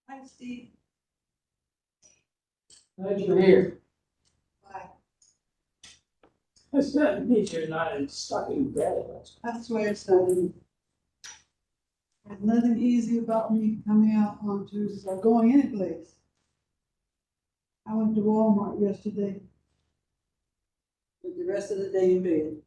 Hi, Steve. Glad you're here. Bye. It's not means you're not stuck in bed. That's where it's starting. There's nothing easy about me coming out on Tuesdays or going any place. I went to Walmart yesterday. Spent the rest of the day in bed.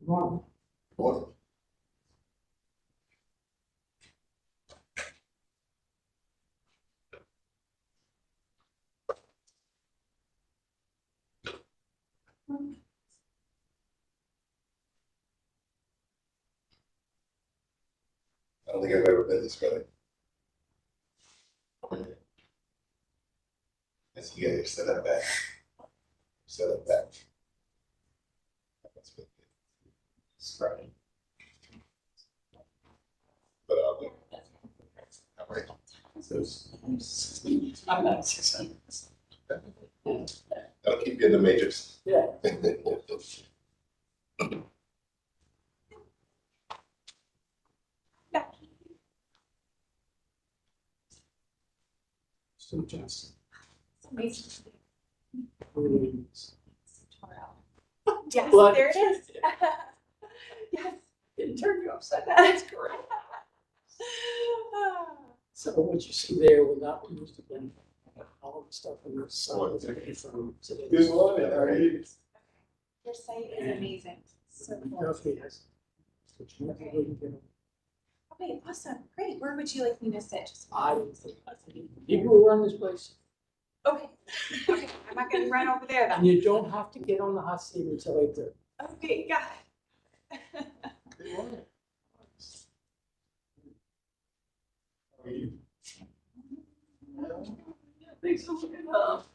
Come on. I don't think I've ever been this early. As you guys set up back. Set up back. That's been good. It's Friday. But all right. I'm not 600. That'll keep you in the matrix. Yeah. So Johnson. It's amazing. Tomorrow. Yes, Well, there it is. Yes, Didn't turn you upside down. that's correct. So what you see there will not be used again. All the stuff on this side is actually from today. Good morning, how are you? Your site is amazing. So cool. Okay, yes. But you never really get it. Okay, awesome. Great. Where would you like me to sit? Just I think people who run this place, okay. Okay. I'm not gonna run over there and then. you don't have to get on the hot seat until 8:30. Okay, got it. Good morning. How are you? Thanks for looking up.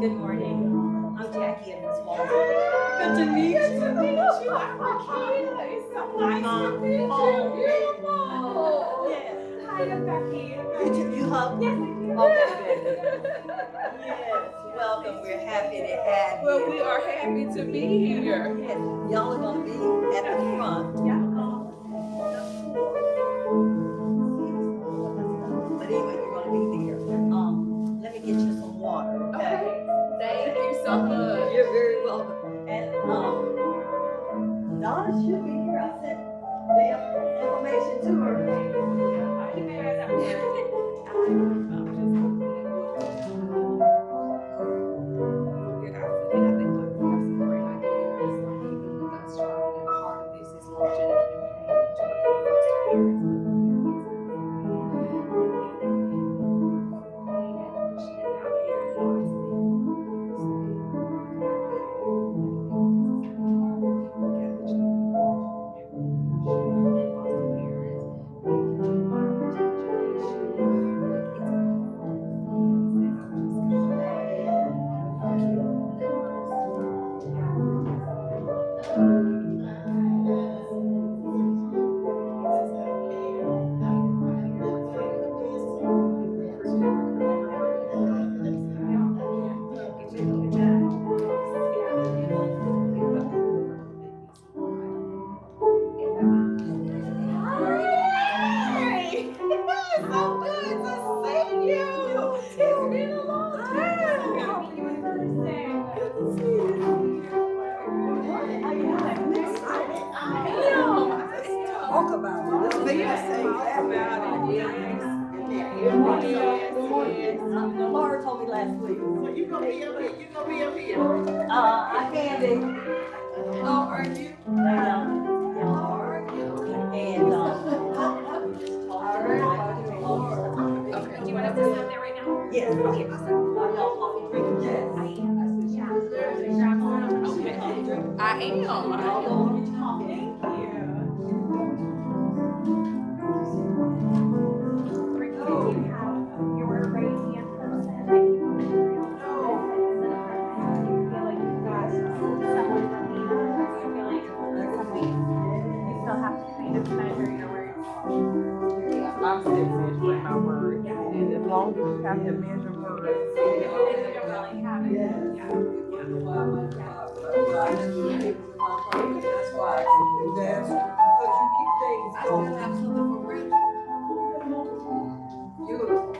Good morning. I'm Jackie and Miss Walter. Good to meet you. Good to meet you. I'm Rakita. It's so nice to meet you. Beautiful. Yes. Hi, I'm Becky. You hug? Yes, I do. Okay. Yes, welcome. We're happy to have you. Well, we are happy to be here. Yes, y'all are going to be at the front. Yeah. But anyway, you're going to be there. Let me get you some water, okay? Thank you so much. You're very welcome. And Donna should be here. I sent the information to her. You guys are good. Talk about it. Let's make us say about it. Yes. Laura told me last week. So you gonna be up here? You gonna be up here? I can be. Oh, are you? And Okay. Do you want us to stop there right now? yes. Okay, awesome. Y'all coffee drinkers? Yes. Okay. I am. Y'all go get your coffee. I'm long as you have to measure words. They don't really have it. Yes. That's why. That's because you keep things I still going. have something for Reggie. Beautiful.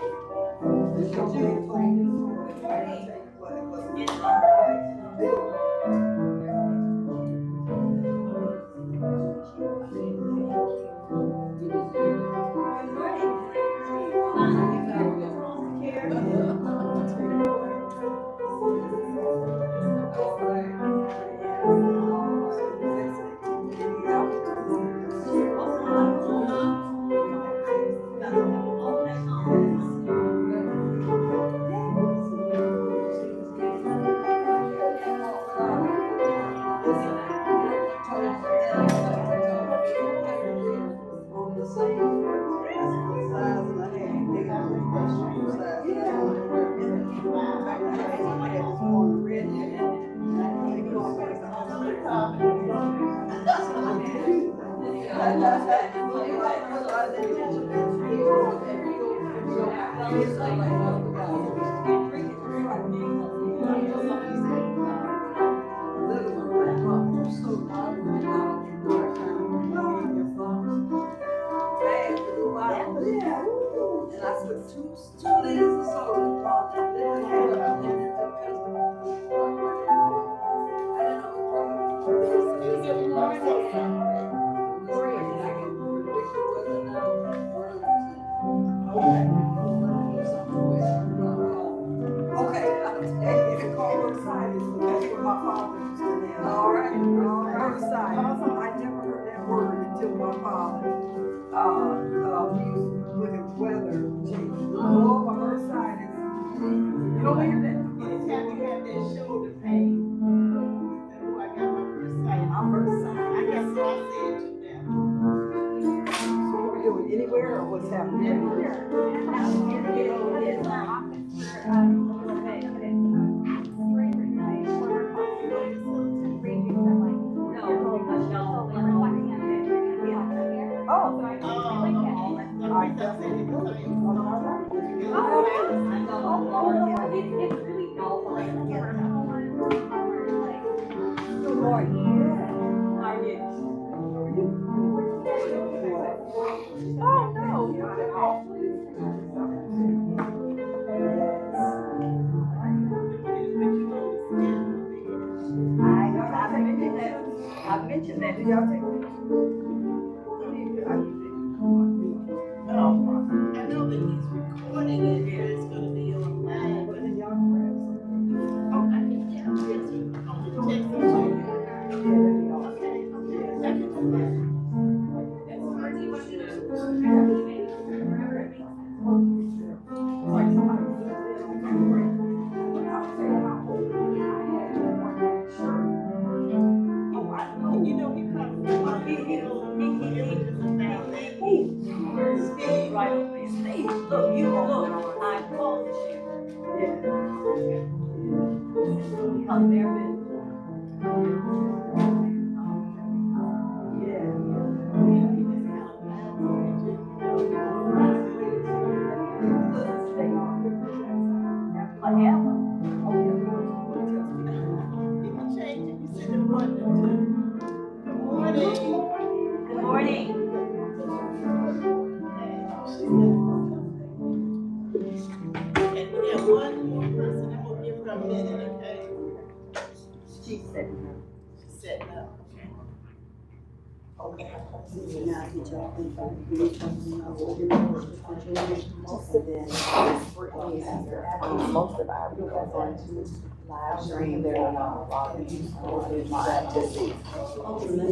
Most of our people are going to live stream their activities.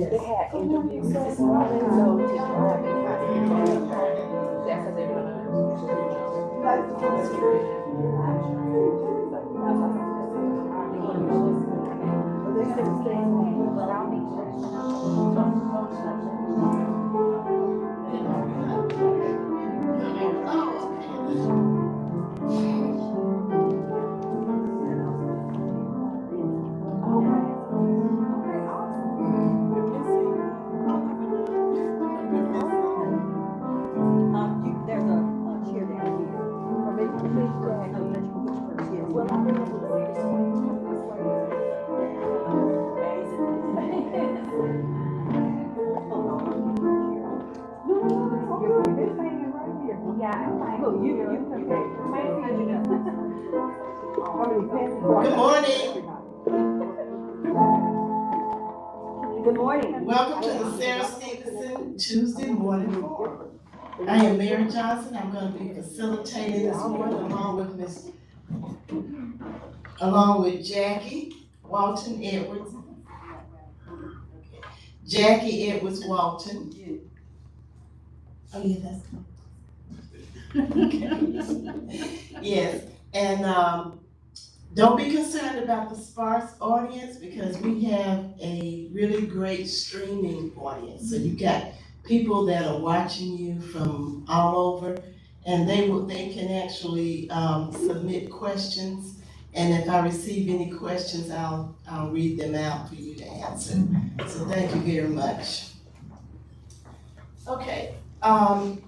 They had interviews this morning, so to drive and that's what they're Good morning. Good morning. Welcome to the Sarah Stevenson Tuesday Morning Forum. I am Mary Johnson. I'm going to be facilitating this morning along with Jackie Walton Edwards. Jackie Edwards Walton. Oh yeah, that's okay. Yes, and don't be concerned about the sparse audience because we have a really great streaming audience. So you got people that are watching you from all over, and they can actually submit questions. And if I receive any questions, I'll read them out for you to answer. So thank you very much. Okay.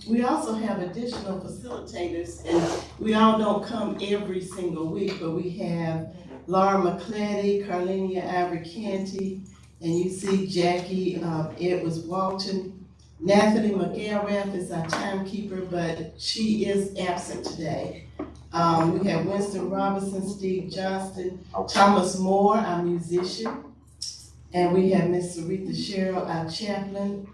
We also have additional facilitators, and we all don't come every single week, but we have Laura McClady, Carlinia Ivory Canty, and you see Jackie Edwards Walton. Nathalie McElrath is our timekeeper, but she is absent today. We have Winston Robinson, Steve Johnston, Thomas Moore, our musician, and we have Miss Aretha Sherrill, our chaplain.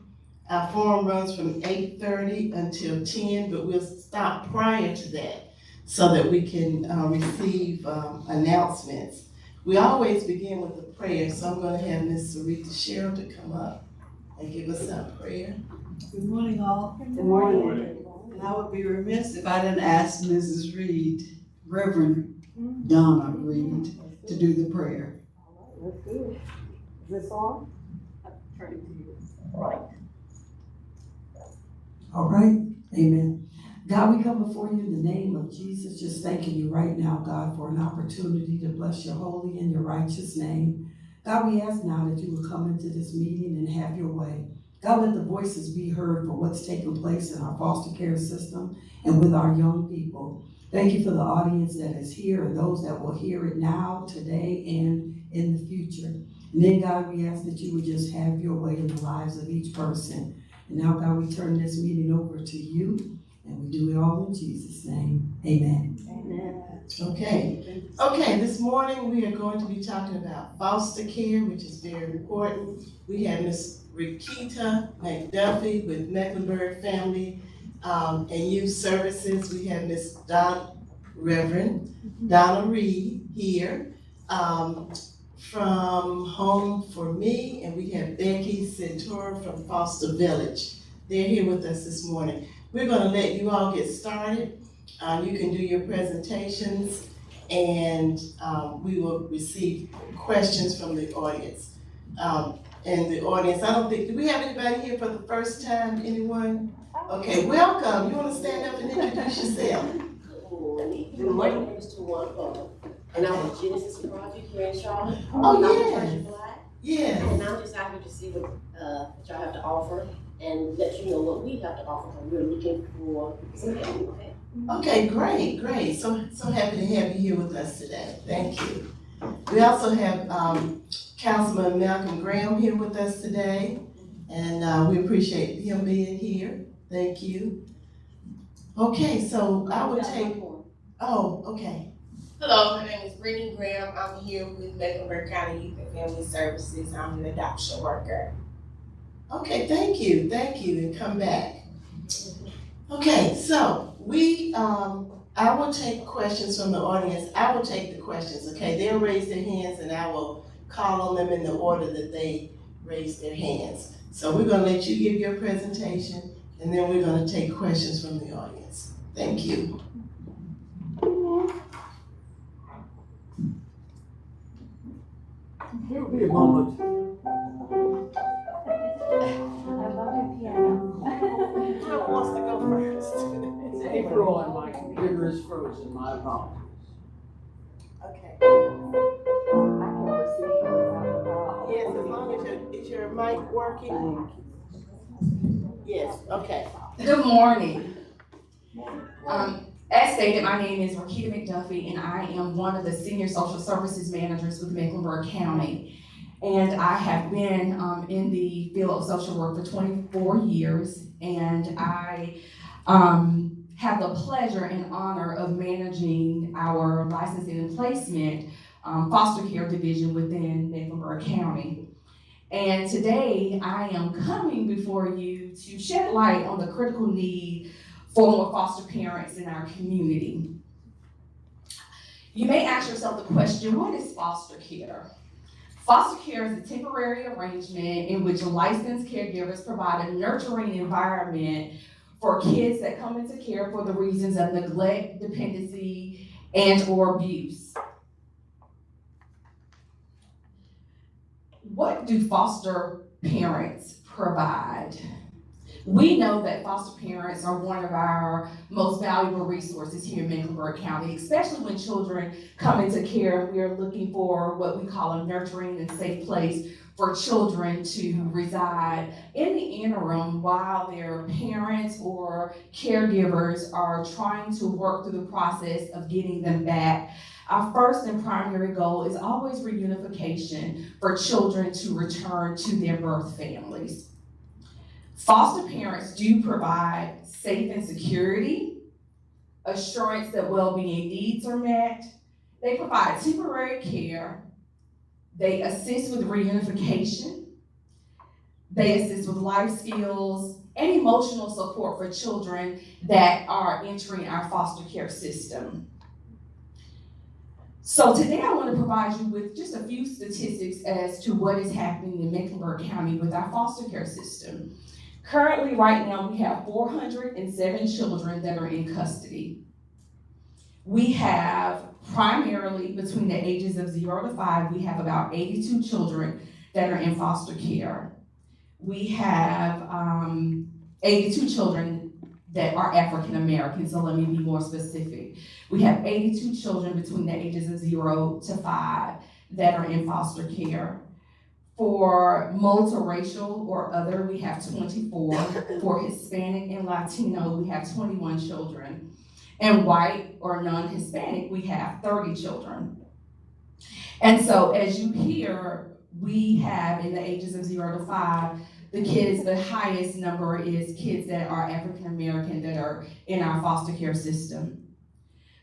Our forum runs from 8:30 until 10, but we'll stop prior to that so that we can receive announcements. We always begin with a prayer, so I'm going to have Miss Aretha Sherrill to come up and give us our prayer. Good morning, all. Good morning. And I would be remiss if I didn't ask Mrs. Reed, Reverend Donna Reed, to do the prayer. That's good. Is this on? Right. All right, amen. God, we come before you in the name of Jesus, just thanking you right now, God, for an opportunity to bless your holy and your righteous name. God, we ask now that you will come into this meeting and have your way. God, let the voices be heard for what's taking place in our foster care system and with our young people. Thank you for the audience that is here and those that will hear it now, today, and in the future. And then, God, we ask that you would just have your way in the lives of each person. And now, God, we turn this meeting over to you, and we do it all in Jesus' name. Amen. Amen. Okay, this morning we are going to be talking about foster care, which is very important. We have Miss Rikita McDuffie with Mecklenburg Family and Youth Services. We have Miss Reverend Donna Reed here from Home for Me, and we have Becky Centura from Foster Village. They're here with us this morning. We're going to let you all get started. You can do your presentations, and we will receive questions from the audience. And the audience, I don't think, do we have anybody here for the first time? Anyone? Okay, welcome. You want to stand up and introduce yourself? Good morning. My name is Tawana, and I'm with Genesis Project here in Charlotte. Oh, Yeah. And I'm just happy to see what y'all have to offer and let you know what we have to offer. We're looking for some help, okay? Okay, great. So happy to have you here with us today. Thank you. We also have Councilman Malcolm Graham here with us today, and we appreciate him being here. Thank you. Okay, so I would take, okay. Hello, my name is Brittany Graham. I'm here with Mecklenburg County Youth and Family Services. I'm an adoption worker. Okay, thank you, and come back. Okay, so I will take questions from the audience. I will take the questions, okay? They'll raise their hands and I will call on them in the order that they raise their hands. So we're gonna let you give your presentation and then we're gonna take questions from the audience. Thank you. There'll be a moment. I love your piano. Who wants to go first? April, and my computer is frozen. My apologies. Okay. I can proceed without the problem. Yes, as long as is your mic working? Yes, okay. Good morning. As stated, my name is Rakita McDuffie, and I am one of the senior social services managers with Mecklenburg County. And I have been in the field of social work for 24 years, and I have the pleasure and honor of managing our licensing and placement foster care division within Mecklenburg County. And today I am coming before you to shed light on the critical need for more foster parents in our community. You may ask yourself the question, what is foster care? Foster care is a temporary arrangement in which licensed caregivers provide a nurturing environment for kids that come into care for the reasons of neglect, dependency, and or abuse. What do foster parents provide? We know that foster parents are one of our most valuable resources here in Mecklenburg County, especially when children come into care. We are looking for what we call a nurturing and safe place for children to reside in the interim while their parents or caregivers are trying to work through the process of getting them back. Our first and primary goal is always reunification for children to return to their birth families. Foster parents do provide safe and security, assurance that well-being needs are met. They provide temporary care. They assist with reunification. They assist with life skills and emotional support for children that are entering our foster care system. So today I want to provide you with just a few statistics as to what is happening in Mecklenburg County with our foster care system. Currently, right now, we have 407 children that are in custody. We have primarily between the ages of 0 to 5, we have about 82 children that are in foster care. We have 82 children that are African American, so let me be more specific. We have 82 children between the ages of 0 to 5 that are in foster care. For multiracial or other, we have 24. For Hispanic and Latino, we have 21 children. And white or non-Hispanic, we have 30 children. And so as you hear, we have in the ages of 0 to 5, the highest number is kids that are African American that are in our foster care system.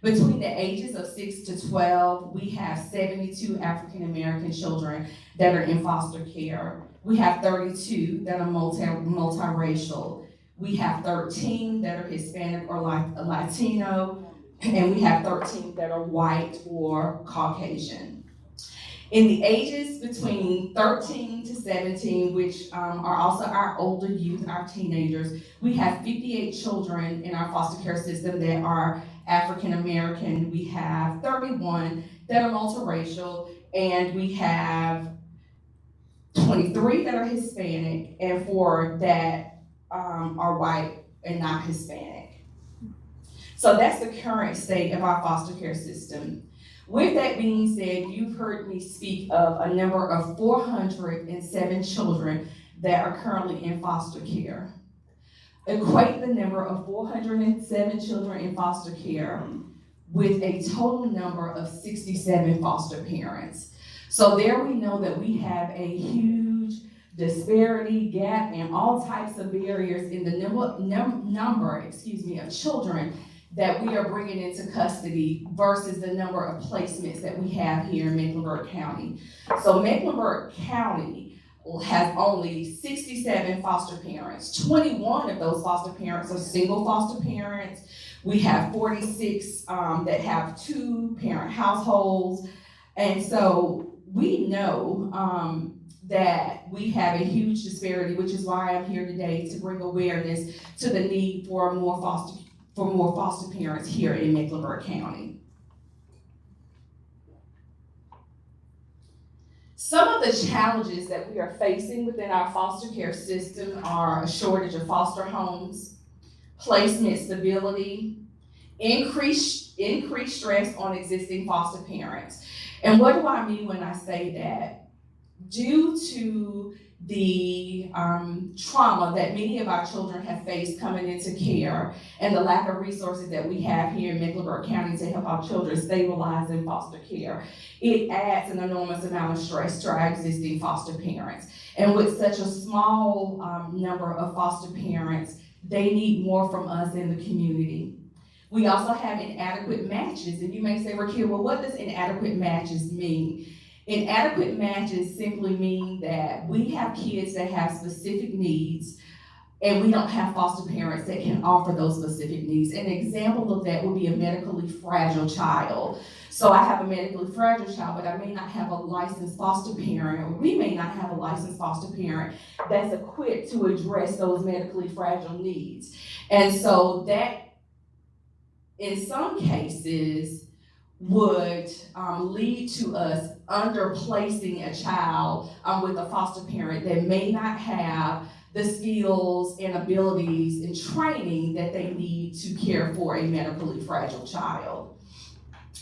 Between the ages of 6 to 12, we have 72 African American children that are in foster care. We have 32 that are multiracial. We have 13 that are Hispanic or Latino, and we have 13 that are white or Caucasian. In the ages between 13 to 17, which are also our older youth, our teenagers, we have 58 children in our foster care system that are African American. We have 31 that are multiracial, and we have 23 that are Hispanic, and 4 that are white and not Hispanic. So that's the current state of our foster care system. With that being said, you've heard me speak of a number of 407 children that are currently in foster care. Equate the number of 407 children in foster care with a total number of 67 foster parents. So there we know that we have a huge disparity, gap, and all types of barriers in the number of children that we are bringing into custody versus the number of placements that we have here in Mecklenburg County. So Mecklenburg County has only 67 foster parents. 21 of those foster parents are single foster parents. We have 46 that have 2-parent households. And so we know that we have a huge disparity, which is why I'm here today to bring awareness to the need for more foster parents here in Mecklenburg County. Some of the challenges that we are facing within our foster care system are a shortage of foster homes, placement stability, increased stress on existing foster parents. And what do I mean when I say that? Due to the trauma that many of our children have faced coming into care and the lack of resources that we have here in Mecklenburg County to help our children stabilize in foster care, it adds an enormous amount of stress to our existing foster parents. And with such a small number of foster parents, they need more from us in the community. We also have inadequate matches, and you may say, Raquel, well, what does inadequate matches mean? Inadequate matches simply mean that we have kids that have specific needs, and we don't have foster parents that can offer those specific needs. An example of that would be a medically fragile child. So I have a medically fragile child, but I may not have a licensed foster parent, or we may not have a licensed foster parent that's equipped to address those medically fragile needs. And so that, in some cases, would lead to us underplacing a child with a foster parent that may not have the skills and abilities and training that they need to care for a medically fragile child.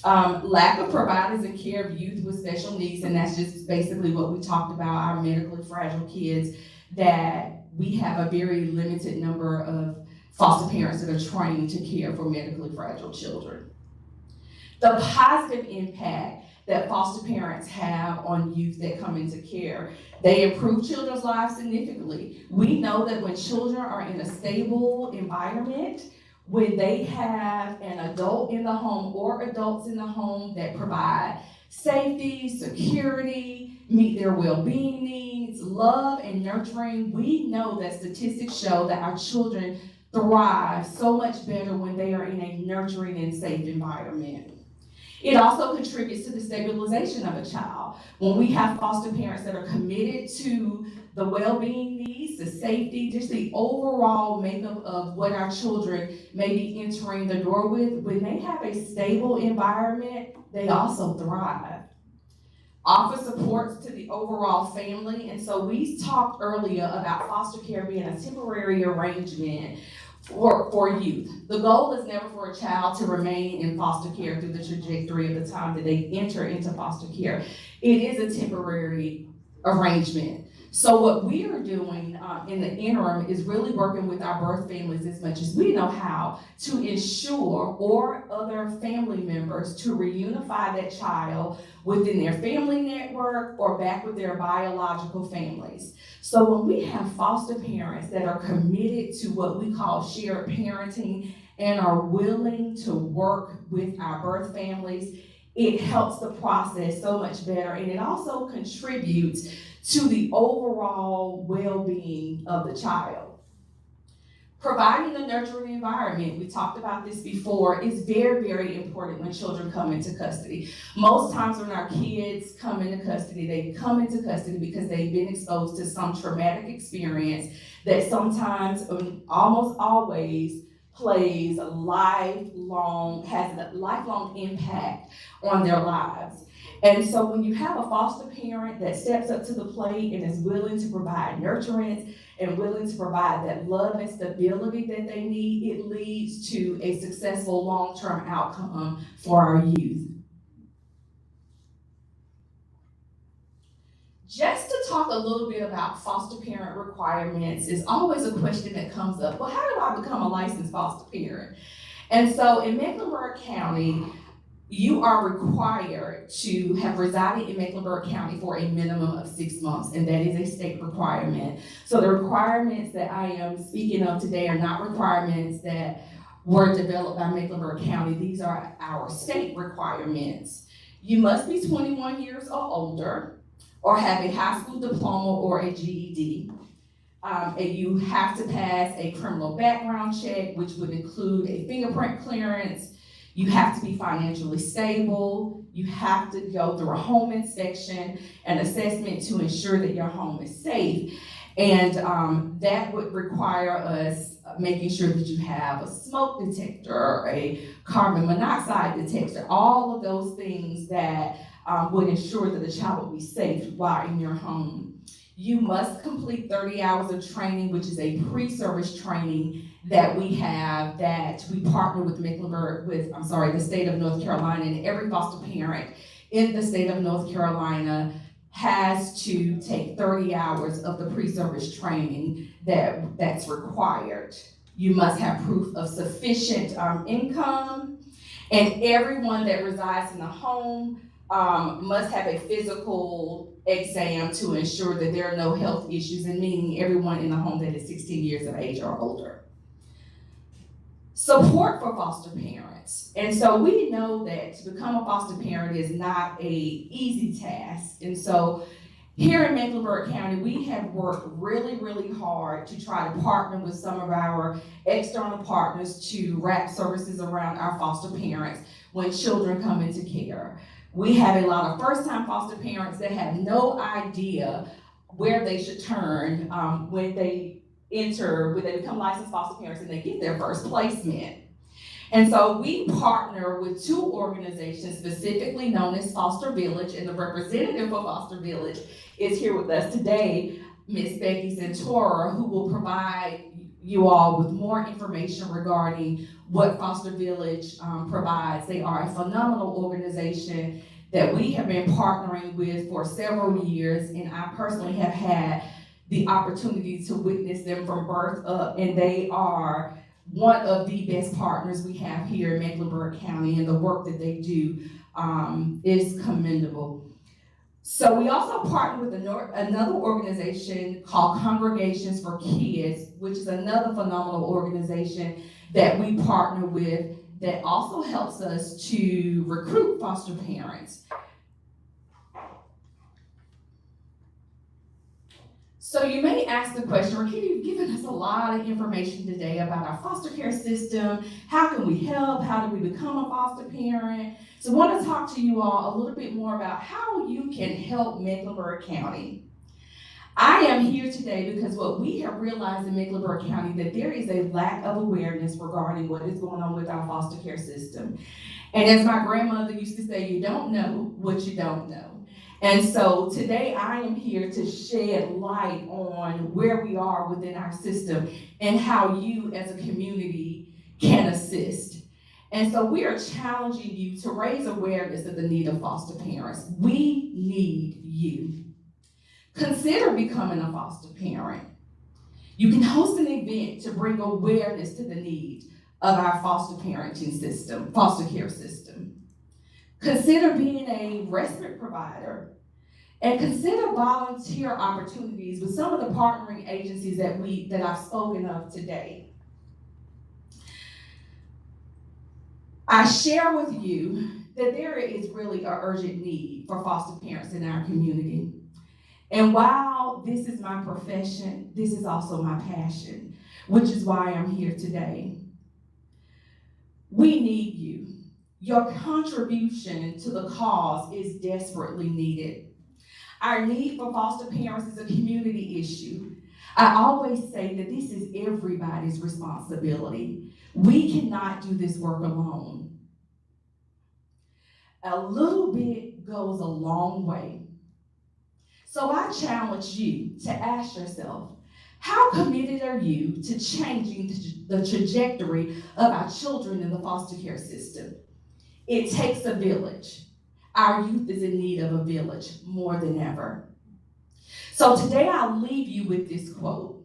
Lack of providers and care of youth with special needs, and that's just basically what we talked about, our medically fragile kids, that we have a very limited number of foster parents that are trained to care for medically fragile children. The positive impact that foster parents have on youth that come into care, they improve children's lives significantly. We know that when children are in a stable environment, when they have an adult in the home or adults in the home that provide safety, security, meet their well-being needs, love and nurturing, we know that statistics show that our children thrive so much better when they are in a nurturing and safe environment. It also contributes to the stabilization of a child. When we have foster parents that are committed to the well-being needs, the safety, just the overall makeup of what our children may be entering the door with, when they have a stable environment, they also thrive. Offer supports to the overall family, and so we talked earlier about foster care being a temporary arrangement for youth. The goal is never for a child to remain in foster care through the trajectory of the time that they enter into foster care. It is a temporary arrangement. So what we are doing in the interim is really working with our birth families as much as we know how to ensure, or other family members, to reunify that child within their family network or back with their biological families. So when we have foster parents that are committed to what we call shared parenting and are willing to work with our birth families, it helps the process so much better, and it also contributes to the overall well-being of the child. Providing a nurturing environment, we talked about this before, is very, very important when children come into custody. Most times when our kids come into custody, they come into custody because they've been exposed to some traumatic experience that sometimes, almost always, has a lifelong impact on their lives. And so when you have a foster parent that steps up to the plate and is willing to provide nurturance and willing to provide that love and stability that they need, it leads to a successful long-term outcome for our youth. Just to talk a little bit about foster parent requirements is always a question that comes up. Well, how do I become a licensed foster parent? And so in Mecklenburg County, you are required to have resided in Mecklenburg County for a minimum of 6 months, and that is a state requirement. So the requirements that I am speaking of today are not requirements that were developed by Mecklenburg County. These are our state requirements. You must be 21 years or older, or have a high school diploma or a GED. And you have to pass a criminal background check, which would include a fingerprint clearance. You have to be financially stable. You have to go through a home inspection and assessment to ensure that your home is safe. And that would require us making sure that you have a smoke detector, a carbon monoxide detector, all of those things that would ensure that the child will be safe while in your home. You must complete 30 hours of training, which is a pre-service training that we have, that we partner with the state of North Carolina, and every foster parent in the state of North Carolina has to take 30 hours of the pre-service training that's required. You must have proof of sufficient income, and everyone that resides in the home must have a physical exam to ensure that there are no health issues, and meaning everyone in the home that is 16 years of age or older. support for foster parents. And so we know that to become a foster parent is not an easy task. And so here in Mecklenburg County, we have worked really, really hard to try to partner with some of our external partners to wrap services around our foster parents when children come into care. We have a lot of first-time foster parents that have no idea where they should turn when they become licensed foster parents and they get their first placement. And so we partner with two organizations specifically known as Foster Village, and the representative of Foster Village is here with us today, Ms. Becky Santora, who will provide you all with more information regarding what Foster Village provides. They are a phenomenal organization that we have been partnering with for several years, and I personally have had the opportunity to witness them from birth up, and they are one of the best partners we have here in Mecklenburg County, and the work that they do is commendable. So we also partner with another organization called Congregations for Kids, which is another phenomenal organization that we partner with that also helps us to recruit foster parents. So you may ask the question, Raquel, you've given us a lot of information today about our foster care system. How can we help? How do we become a foster parent? So I want to talk to you all a little bit more about how you can help Mecklenburg County. I am here today because what we have realized in Mecklenburg County that there is a lack of awareness regarding what is going on with our foster care system. And as my grandmother used to say, you don't know what you don't know. And so today I am here to shed light on where we are within our system and how you as a community can assist. And so we are challenging you to raise awareness of the need of foster parents. We need you. Consider becoming a foster parent. You can host an event to bring awareness to the need of our foster parenting system, foster care system. Consider being a respite provider, and consider volunteer opportunities with some of the partnering agencies that I've spoken of today. I share with you that there is really an urgent need for foster parents in our community. And while this is my profession, this is also my passion, which is why I'm here today. We need you. Your contribution to the cause is desperately needed. Our need for foster parents is a community issue. I always say that this is everybody's responsibility. We cannot do this work alone. A little bit goes a long way. So I challenge you to ask yourself, how committed are you to changing the trajectory of our children in the foster care system? It takes a village. Our youth is in need of a village more than ever. So today I'll leave you with this quote.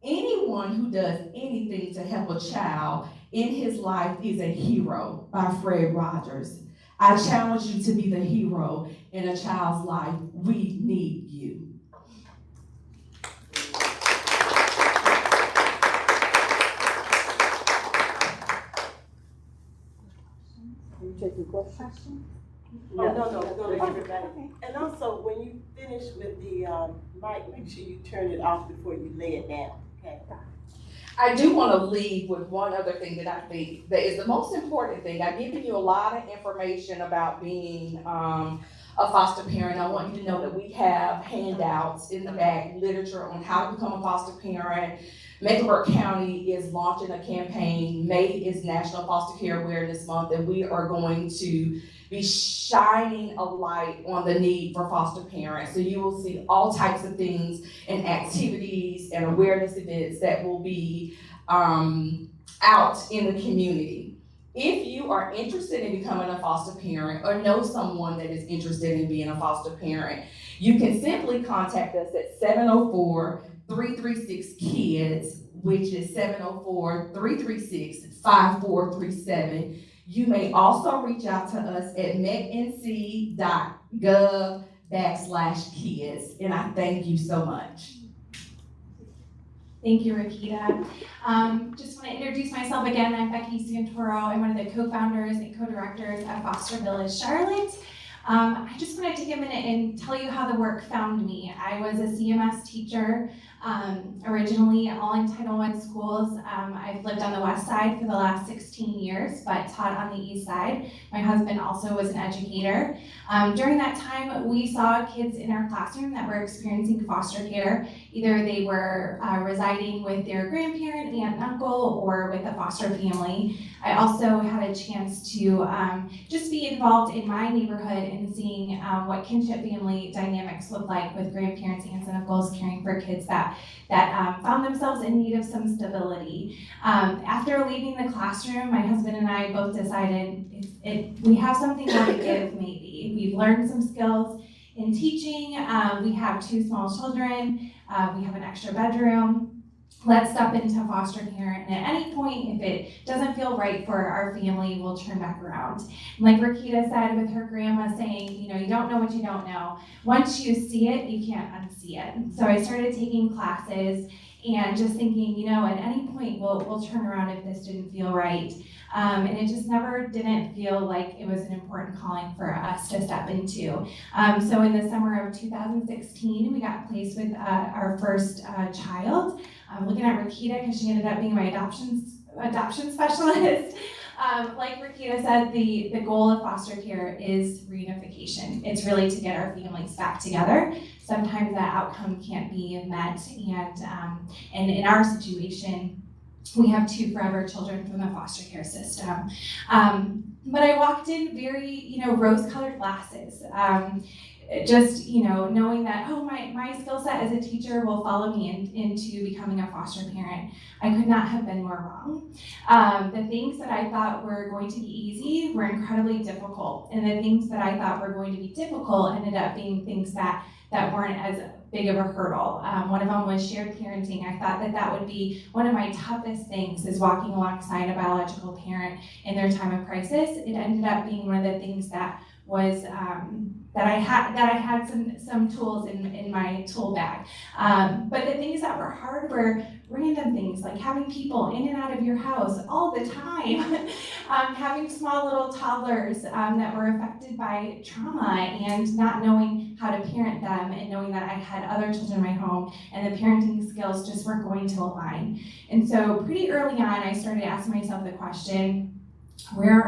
Anyone who does anything to help a child in his life is a hero, by Fred Rogers. I challenge you to be the hero in a child's life. We need you. Are you taking questions? Oh, no, go to everybody. And also, when you finish with the mic, make sure you turn it off before you lay it down, okay? I do want to leave with one other thing that I think that is the most important thing. I've given you a lot of information about being a foster parent. I want you to know that we have handouts in the back, literature on how to become a foster parent. Mecklenburg County is launching a campaign. May is National Foster Care Awareness Month, and we are going to be shining a light on the need for foster parents. So you will see all types of things and activities and awareness events that will be out in the community. If you are interested in becoming a foster parent or know someone that is interested in being a foster parent, you can simply contact us at 704-336-KIDS, which is 704-336-5437. You may also reach out to us at metnc.gov/kids, and I thank you so much. Thank you, Rakita. Just want to introduce myself again. I'm Becky Santoro. I'm one of the co-founders and co-directors of Foster Village Charlotte. I just want to take a minute and tell you how the work found me. I was a CMS teacher, originally all in Title I schools. I've lived on the west side for the last 16 years, but taught on the east side. My husband also was an educator. During that time, we saw kids in our classroom that were experiencing foster care. Either they were residing with their grandparent, aunt, and uncle, or with a foster family. I also had a chance to just be involved in my neighborhood and seeing what kinship family dynamics look like with grandparents, aunts, and uncles caring for kids that found themselves in need of some stability. After leaving the classroom, my husband and I both decided we have something more to give maybe. We've learned some skills in teaching. We have 2 small children. We have an extra bedroom. Let's step into foster care, and at any point, if it doesn't feel right for our family, we'll turn back around. And like Rakita said, with her grandma saying, you don't know what you don't know. Once you see it, you can't unsee it. So I started taking classes and just thinking, at any point, we'll turn around if this didn't feel right. And it just never didn't feel like it was an important calling for us to step into. So in the summer of 2016, we got placed with our first child. I'm looking at Rakita because she ended up being my adoption specialist. Like Rakita said, the goal of foster care is reunification. It's really to get our families back together. Sometimes that outcome can't be met, and in our situation, we have 2 forever children from the foster care system. But I walked in very, rose-colored glasses. Just, knowing that, my skill set as a teacher will follow me into becoming a foster parent. I could not have been more wrong. The things that I thought were going to be easy were incredibly difficult. And the things that I thought were going to be difficult ended up being things that weren't as big of a hurdle. One of them was shared parenting. I thought that would be one of my toughest things, is walking alongside a biological parent in their time of crisis. It ended up being one of the things that was that I had some tools in my tool bag. But the things that were hard were random things, like having people in and out of your house all the time, having small little toddlers that were affected by trauma and not knowing how to parent them, and knowing that I had other children in my home and the parenting skills just weren't going to align. And so pretty early on, I started asking myself the question, where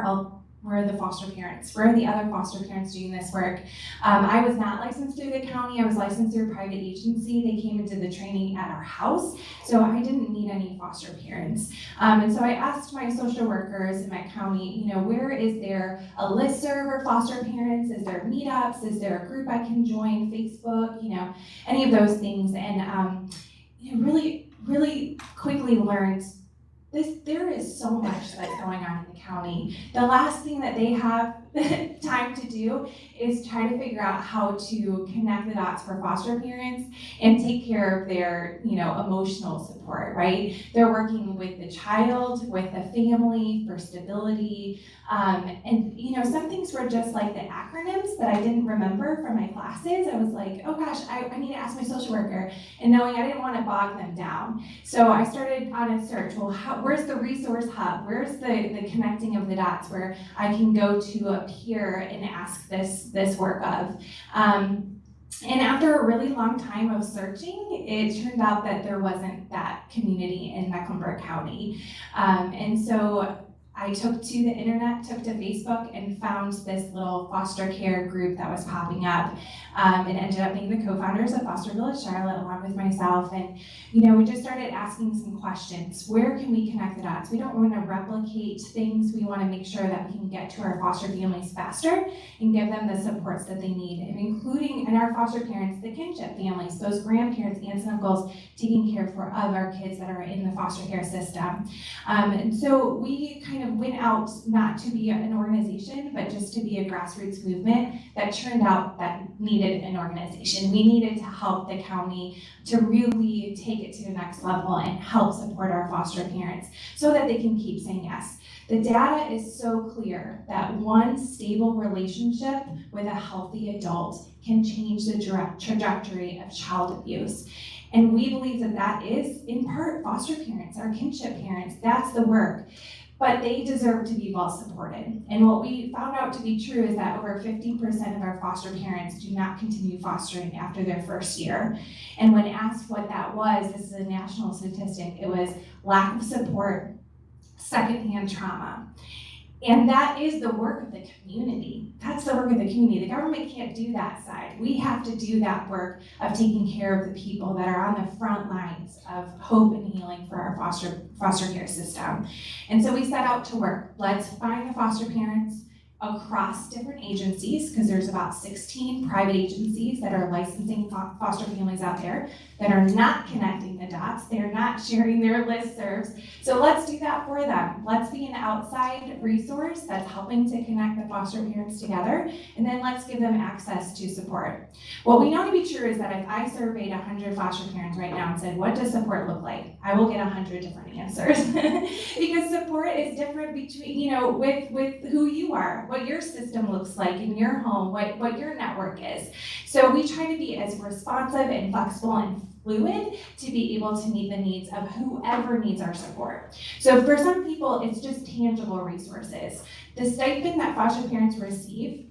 are the foster parents? Where are the other foster parents doing this work? I was not licensed through the county. I was licensed through a private agency. They came and did the training at our house, so I didn't need any foster parents. And so I asked my social workers in my county, where is there a listserv for foster parents? Is there meetups? Is there a group I can join? Facebook? Any of those things. And really, really quickly learned there is so much that's going on in the county. The last thing that they have time to do is try to figure out how to connect the dots for foster parents and take care of their, emotional support, right? They're working with the child, with the family for stability. And some things were just like the acronyms that I didn't remember from my classes. I was like, oh gosh, I need to ask my social worker, and knowing I didn't want to bog them down. So I started on a search. Well, where's the resource hub? Where's the connecting of the dots where I can go to a peer and ask this work of? And after a really long time of searching, it turned out that there wasn't that community in Mecklenburg County. And so I took to the internet, took to Facebook, and found this little foster care group that was popping up. And ended up being the co-founders of Foster Village Charlotte along with myself. And we just started asking some questions. Where can we connect the dots? We don't want to replicate things. We want to make sure that we can get to our foster families faster and give them the supports that they need, and including in our foster parents, the kinship families, those grandparents, aunts, and uncles taking care of our kids that are in the foster care system. And so we kind of went out not to be an organization, but just to be a grassroots movement that turned out that needed an organization. We needed to help the county to really take it to the next level and help support our foster parents so that they can keep saying yes. The data is so clear that one stable relationship with a healthy adult can change the trajectory of child abuse. And we believe that that is, in part, foster parents, our kinship parents. That's the work. But they deserve to be well supported. And what we found out to be true is that over 50% of our foster parents do not continue fostering after their first year. And when asked what that was, this is a national statistic, it was lack of support, secondhand trauma. And that is the work of the community. That's the work of the community. The government can't do that side. We have to do that work of taking care of the people that are on the front lines of hope and healing for our foster care system. And so we set out to work. Let's find the foster parents across different agencies, because there's about 16 private agencies that are licensing foster families out there that are not connecting the dots. They're not sharing their listservs. So let's do that for them. Let's be an outside resource that's helping to connect the foster parents together, and then let's give them access to support. What we know to be true is that if I surveyed 100 foster parents right now and said, what does support look like? I will get 100 different answers. Because support is different between, with who you are, what your system looks like in your home, what your network is. So we try to be as responsive and flexible and fluid to be able to meet the needs of whoever needs our support. So for some people, it's just tangible resources. The stipend that foster parents receive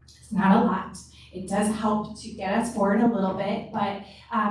is not a lot. It does help to get us forward a little bit, but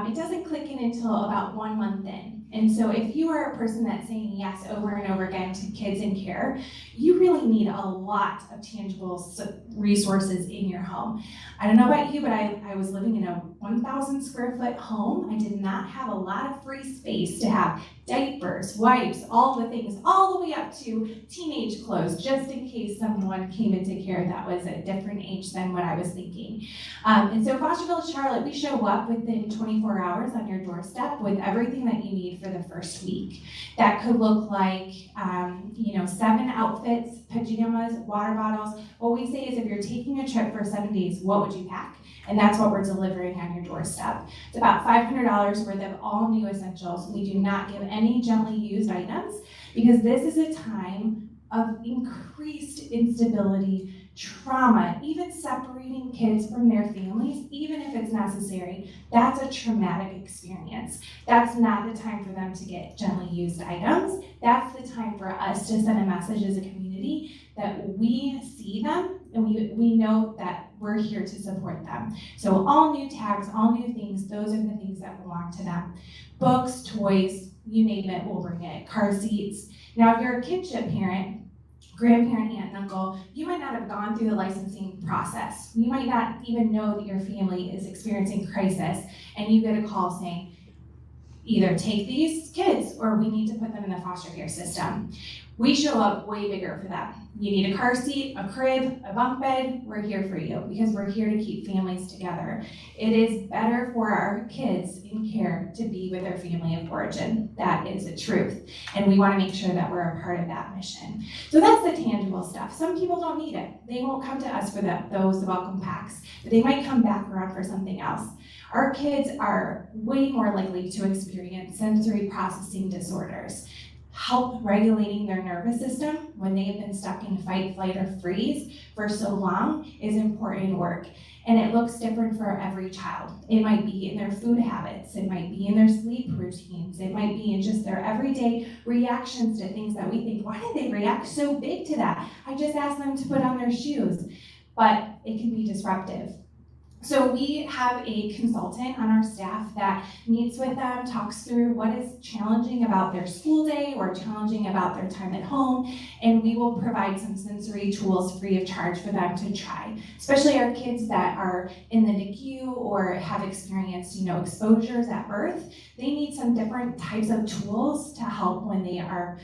it doesn't click in until about 1 month in. And so if you are a person that's saying yes over and over again to kids in care, you really need a lot of tangible resources in your home. I don't know about you, but I was living in a 1,000 square foot home. I did not have a lot of free space to have diapers, wipes, all the things, all the way up to teenage clothes, just in case someone came into care that was a different age than what I was thinking. And so Foster Village Charlotte, we show up within 24 hours on your doorstep with everything that you need for the first week. That could look like, 7 outfits, pajamas, water bottles. What we say is if you're taking a trip for 7 days, what would you pack? And that's what we're delivering on your doorstep. It's about $500 worth of all new essentials. We do not give any gently used items because this is a time of increased instability, trauma, even separating kids from their families, even if it's necessary. That's a traumatic experience. That's not the time for them to get gently used items. That's the time for us to send a message as a community that we see them and we know that we're here to support them. So all new tags, all new things, those are the things that belong to them. Books, toys, you name it, we'll bring it. Car seats. Now, if you're a kinship parent, grandparent, aunt, and uncle, you might not have gone through the licensing process. You might not even know that your family is experiencing crisis, and you get a call saying, either take these kids or we need to put them in the foster care system. We show up way bigger for them. You need a car seat, a crib, a bunk bed, we're here for you because we're here to keep families together. It is better for our kids in care to be with their family of origin. That is the truth. And we want to make sure that we're a part of that mission. So that's the tangible stuff. Some people don't need it. They won't come to us for those welcome packs, but they might come back around for something else. Our kids are way more likely to experience sensory processing disorders. Help regulating their nervous system when they have been stuck in fight, flight, or freeze for so long is important work. And it looks different for every child. It might be in their food habits, it might be in their sleep routines, it might be in just their everyday reactions to things that we think, why did they react so big to that? I just asked them to put on their shoes. But it can be disruptive. So we have a consultant on our staff that meets with them, talks through what is challenging about their school day or challenging about their time at home, and we will provide some sensory tools free of charge for them to try. Especially our kids that are in the NICU or have experienced, exposures at birth, they need some different types of tools to help when they are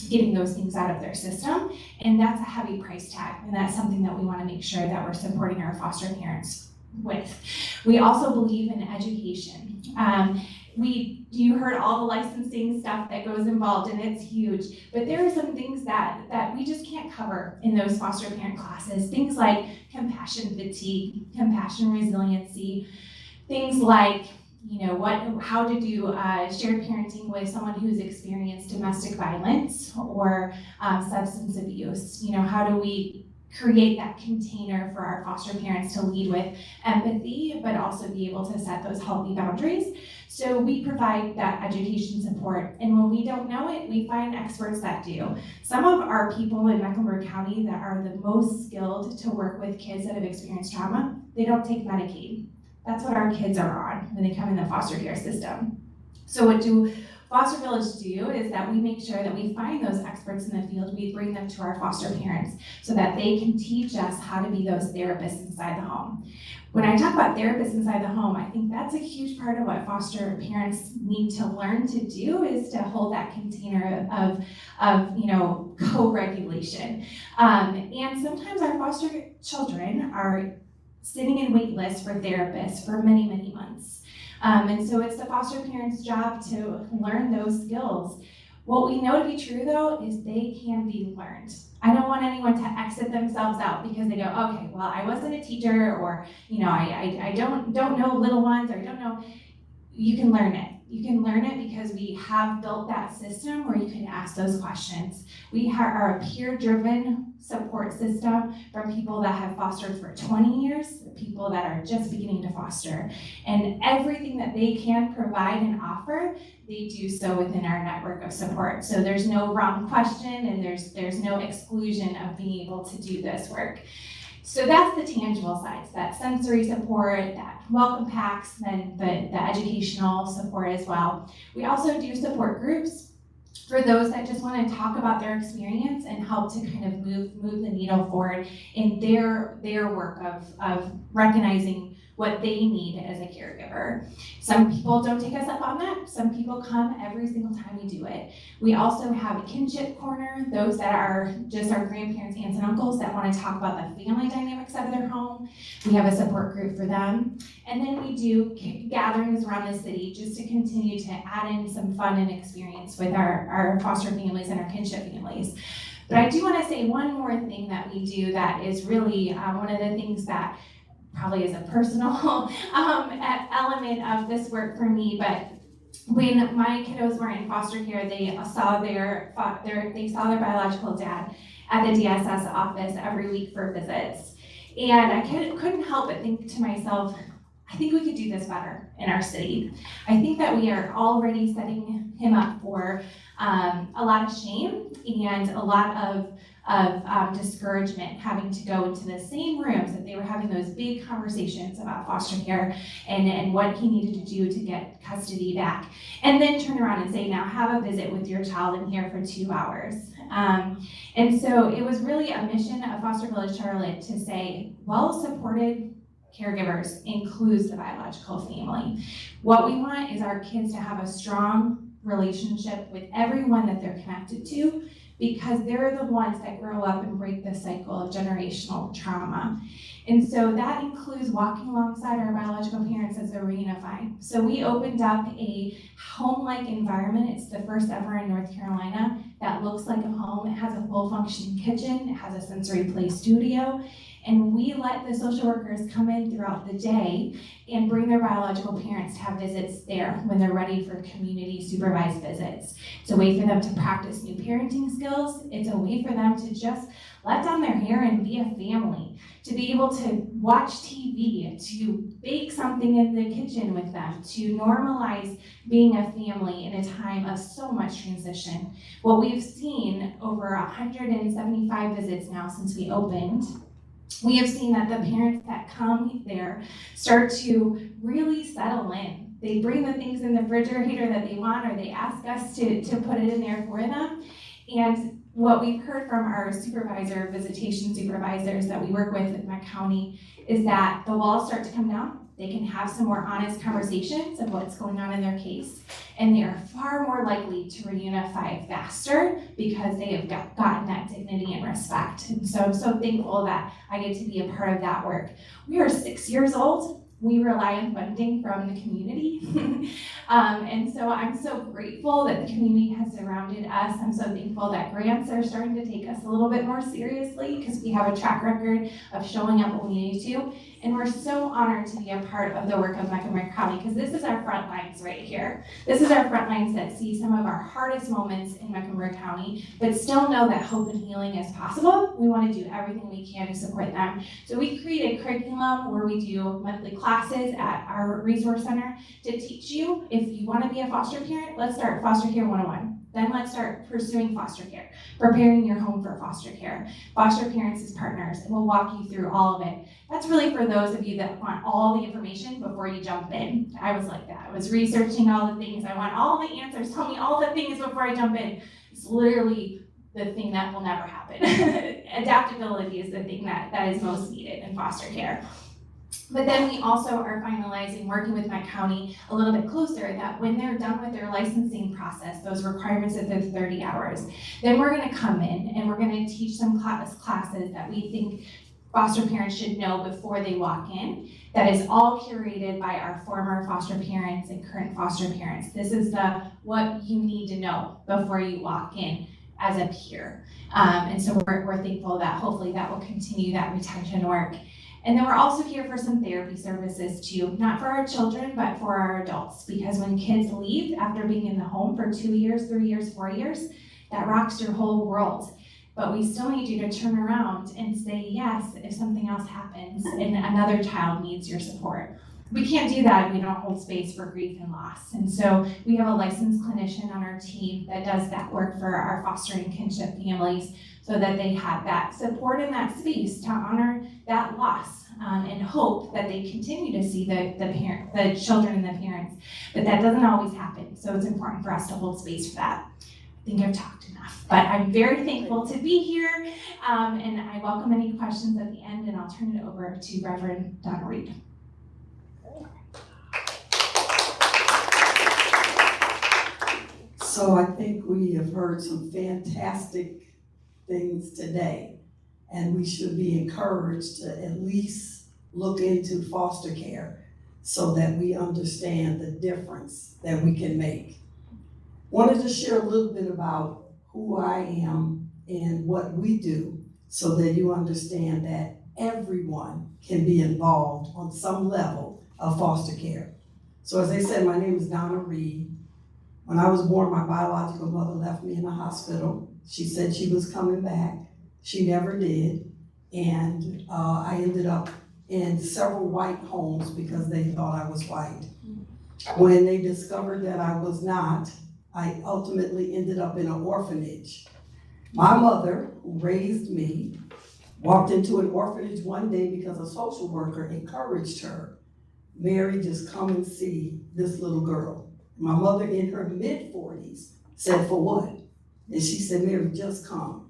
getting those things out of their system, and that's a heavy price tag, and that's something that we want to make sure that we're supporting our foster parents with. We also believe in education. You heard all the licensing stuff that goes involved, and it's huge. But there are some things that we just can't cover in those foster parent classes. Things like compassion fatigue, compassion resiliency, things like, how to do shared parenting with someone who's experienced domestic violence or substance abuse. How do we create that container for our foster parents to lead with empathy, but also be able to set those healthy boundaries. So we provide that education support, and when we don't know it, we find experts that do. Some of our people in Mecklenburg County that are the most skilled to work with kids that have experienced trauma, they don't take Medicaid. That's what our kids are on when they come in the foster care system. So what do Foster Village do is that we make sure that we find those experts in the field, we bring them to our foster parents so that they can teach us how to be those therapists inside the home. When I talk about therapists inside the home, I think that's a huge part of what foster parents need to learn to do, is to hold that container of co-regulation. And sometimes our foster children are sitting in wait lists for therapists for many, many months. And so it's the foster parent's job to learn those skills. What we know to be true, though, is they can be learned. I don't want anyone to exit themselves out because they go, okay, well, I wasn't a teacher, or I don't know little ones, or I don't know. You can learn it. You can learn it because we have built that system where you can ask those questions. We are a peer-driven support system from people that have fostered for 20 years, people that are just beginning to foster. And everything that they can provide and offer, they do so within our network of support. So there's no wrong question, and there's no exclusion of being able to do this work. So that's the tangible sides, that sensory support, that welcome packs, then the educational support as well. We also do support groups for those that just want to talk about their experience and help to kind of move the needle forward in their work of recognizing what they need as a caregiver. Some people don't take us up on that. Some people come every single time we do it. We also have a kinship corner, those that are just our grandparents, aunts, and uncles that want to talk about the family dynamics of their home. We have a support group for them. And then we do gatherings around the city just to continue to add in some fun and experience with our foster families and our kinship families. But I do want to say one more thing that we do that is really one of the things that probably is a personal element of this work for me, but when my kiddos were in foster care, they saw their biological dad at the DSS office every week for visits. And I couldn't help but think to myself, I think we could do this better in our city. I think that we are already setting him up for a lot of shame and a lot of discouragement, having to go into the same rooms that they were having those big conversations about foster care and what he needed to do to get custody back, and then turn around and say, now have a visit with your child in here for 2 hours. And so it was really a mission of Foster Village Charlotte to say, well-supported caregivers includes the biological family. What we want is our kids to have a strong relationship with everyone that they're connected to, because they're the ones that grow up and break the cycle of generational trauma. And so that includes walking alongside our biological parents as they're reunifying. So we opened up a home-like environment. It's the first ever in North Carolina that looks like a home. It has a full functioning kitchen. It has a sensory play studio. And we let the social workers come in throughout the day and bring their biological parents to have visits there when they're ready for community supervised visits. It's a way for them to practice new parenting skills. It's a way for them to just let down their hair and be a family, to be able to watch TV, to bake something in the kitchen with them, to normalize being a family in a time of so much transition. What we've seen over 175 visits now since we opened, we have seen that the parents that come there start to really settle in. They bring the things in the refrigerator that they want, or they ask us to put it in there for them. And what we've heard from our visitation supervisors that we work with in Meck County is that the walls start to come down. They can have some more honest conversations of what's going on in their case, and they are far more likely to reunify faster because they have gotten that dignity and respect. And so I'm so thankful that I get to be a part of that work. We are 6 years old. we rely on funding from the community. And so I'm so grateful that the community has surrounded us. I'm so thankful that grants are starting to take us a little bit more seriously because we have a track record of showing up when we need to. And we're so honored to be a part of the work of Mecklenburg County because this is our front lines right here. This is our front lines that see some of our hardest moments in Mecklenburg County, but still know that hope and healing is possible. We want to do everything we can to support them. So we created curriculum where we do monthly classes at our resource center to teach you, if you want to be a foster parent, let's start Foster Care 101. Then let's start pursuing foster care, preparing your home for foster care, foster parents as partners, and we'll walk you through all of it. That's really for those of you that want all the information before you jump in. I was like that. I was researching all the things. I want all the answers. Tell me all the things before I jump in. It's literally the thing that will never happen. Adaptability is the thing that is most needed in foster care. But then we also are finalizing, working with my county a little bit closer, that when they're done with their licensing process, those requirements of the 30 hours, then we're gonna come in and we're gonna teach some classes that we think foster parents should know before they walk in. That is all curated by our former foster parents and current foster parents. This is what you need to know before you walk in as a peer. And so we're thankful that hopefully that will continue that retention work. And then we're also here for some therapy services too, not for our children, but for our adults. Because when kids leave after being in the home for 2 years, 3 years, 4 years, that rocks your whole world. But we still need you to turn around and say yes if something else happens and another child needs your support. We can't do that if we don't hold space for grief and loss. And so we have a licensed clinician on our team that does that work for our foster and kinship families, so that they have that support in that space to honor that loss, and hope that they continue to see the children and the parents. But that doesn't always happen, so it's important for us to hold space for that. I think I've talked enough, but I'm very thankful to be here, and I welcome any questions at the end, and I'll turn it over to Reverend Donna Reed. So I think we have heard some fantastic things today, and we should be encouraged to at least look into foster care so that we understand the difference that we can make. Wanted to share a little bit about who I am and what we do so that you understand that everyone can be involved on some level of foster care. So as I said, my name is Donna Reed. When I was born, my biological mother left me in the hospital. She said she was coming back. She never did. And I ended up in several white homes because they thought I was white. When they discovered that I was not, I ultimately ended up in an orphanage. My mother, who raised me, walked into an orphanage one day because a social worker encouraged her, "Mary, just come and see this little girl." My mother, in her mid-40s, said, "For what?" And she said, "Mary, just come."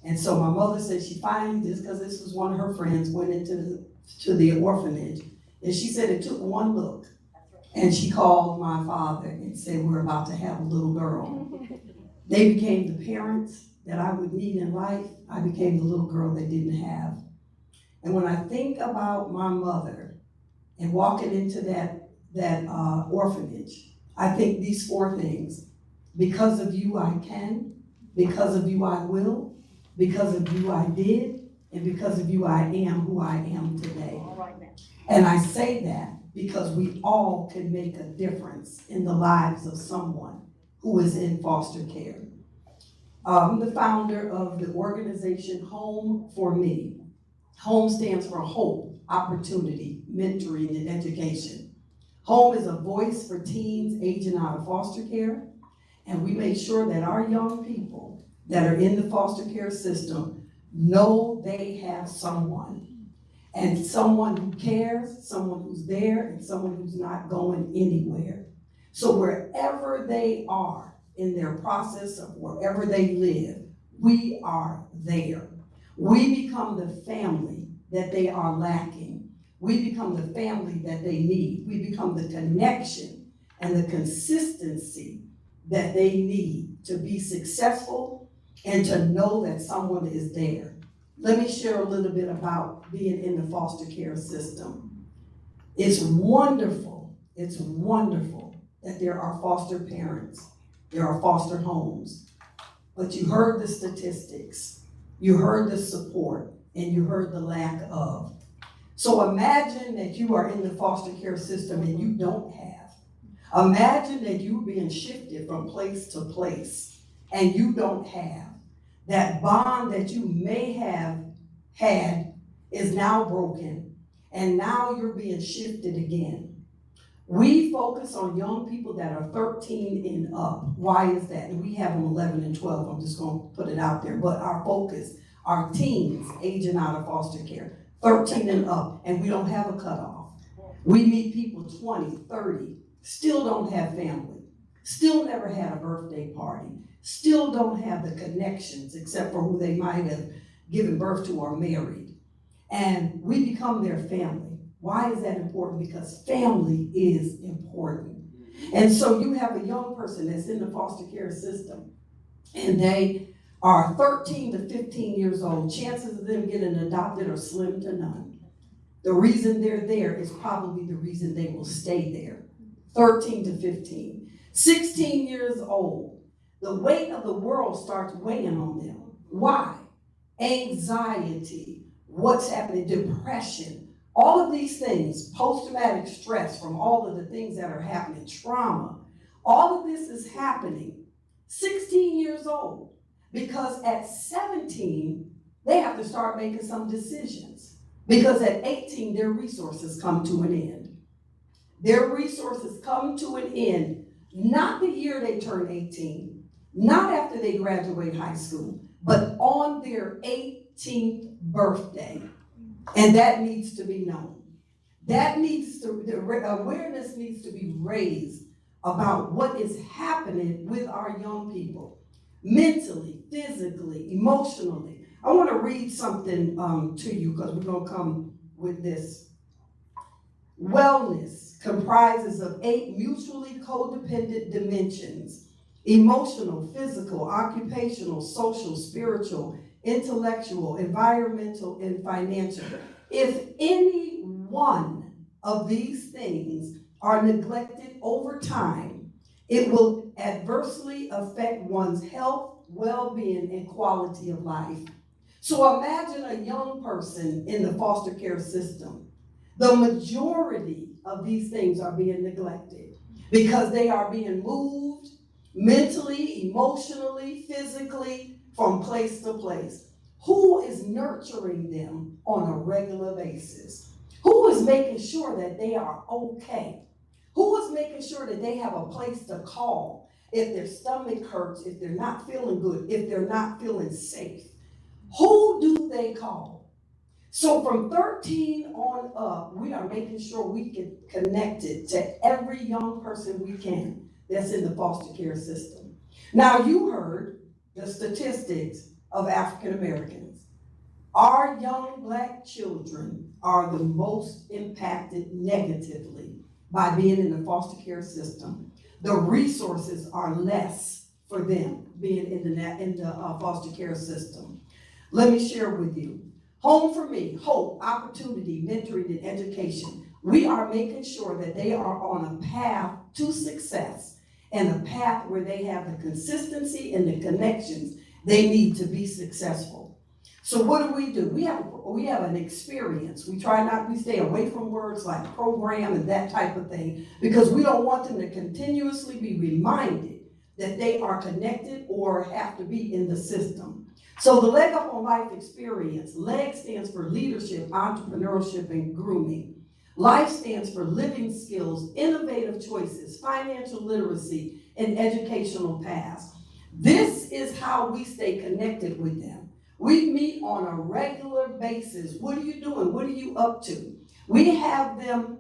And so my mother said she finally, just because this was one of her friends, went into the orphanage. And she said it took one look. And she called my father and said, "We're about to have a little girl." They became the parents that I would need in life. I became the little girl they didn't have. And when I think about my mother and walking into that orphanage, I think these 4 things: because of you I can, because of you I will, because of you I did, and because of you I am who I am today. And I say that because we all can make a difference in the lives of someone who is in foster care. I'm the founder of the organization Home for Me. Home stands for hope, opportunity, mentoring, and education. Home is a voice for teens aging out of foster care, and we make sure that our young people that are in the foster care system know they have someone, and someone who cares, someone who's there, and someone who's not going anywhere. So wherever they are in their process of wherever they live, we are there. We become the family that they are lacking. We become the family that they need. We become the connection and the consistency that they need to be successful and to know that someone is there. Let me share a little bit about being in the foster care system. It's wonderful that there are foster parents, there are foster homes. But you heard the statistics, you heard the support, and you heard the lack of. So imagine that you are in the foster care system and you don't have. Imagine that you're being shifted from place to place and you don't have. That bond that you may have had is now broken, and now you're being shifted again. We focus on young people that are 13 and up. Why is that? And we have them 11 and 12. I'm just going to put it out there. But our focus, our teens aging out of foster care, 13 and up, and we don't have a cutoff. We meet people 20, 30, still don't have family, still never had a birthday party, still don't have the connections except for who they might have given birth to or married. And we become their family. Why is that important? Because family is important. And so you have a young person that's in the foster care system, and they are 13 to 15 years old. Chances of them getting adopted are slim to none. The reason they're there is probably the reason they will stay there. 13 to 15. 16 years old, the weight of the world starts weighing on them. Why? Anxiety, what's happening, depression, all of these things, post-traumatic stress from all of the things that are happening, trauma, all of this is happening 16 years old, because at 17, they have to start making some decisions, because at 18, their resources come to an end. Their resources come to an end, not the year they turn 18, not after they graduate high school, but on their 18th birthday. And that needs to be known. That needs to, the awareness needs to be raised about what is happening with our young people, mentally, physically, emotionally. I want to read something to you, because we're going to come with this. Wellness comprises of 8 mutually codependent dimensions: emotional, physical, occupational, social, spiritual, intellectual, environmental, and financial. If any one of these things are neglected over time, it will adversely affect one's health, well-being, and quality of life. So imagine a young person in the foster care system. The majority of these things are being neglected because they are being moved mentally, emotionally, physically, from place to place. Who is nurturing them on a regular basis? Who is making sure that they are okay? Who is making sure that they have a place to call if their stomach hurts, if they're not feeling good, if they're not feeling safe? Who do they call? So from 13 on up, we are making sure we get connected to every young person we can that's in the foster care system. Now, you heard the statistics of African Americans. Our young Black children are the most impacted negatively by being in the foster care system. The resources are less for them being in the foster care system. Let me share with you. Home for Me, hope, opportunity, mentoring, and education. We are making sure that they are on a path to success, and a path where they have the consistency and the connections they need to be successful. So what do? We have an experience. We stay away from words like program and that type of thing, because we don't want them to continuously be reminded that they are connected or have to be in the system. So the Leg Up on Life experience, LEG stands for leadership, entrepreneurship, and grooming. Life stands for living skills, innovative choices, financial literacy, and educational paths. This is how we stay connected with them. We meet on a regular basis. What are you doing? What are you up to? We have them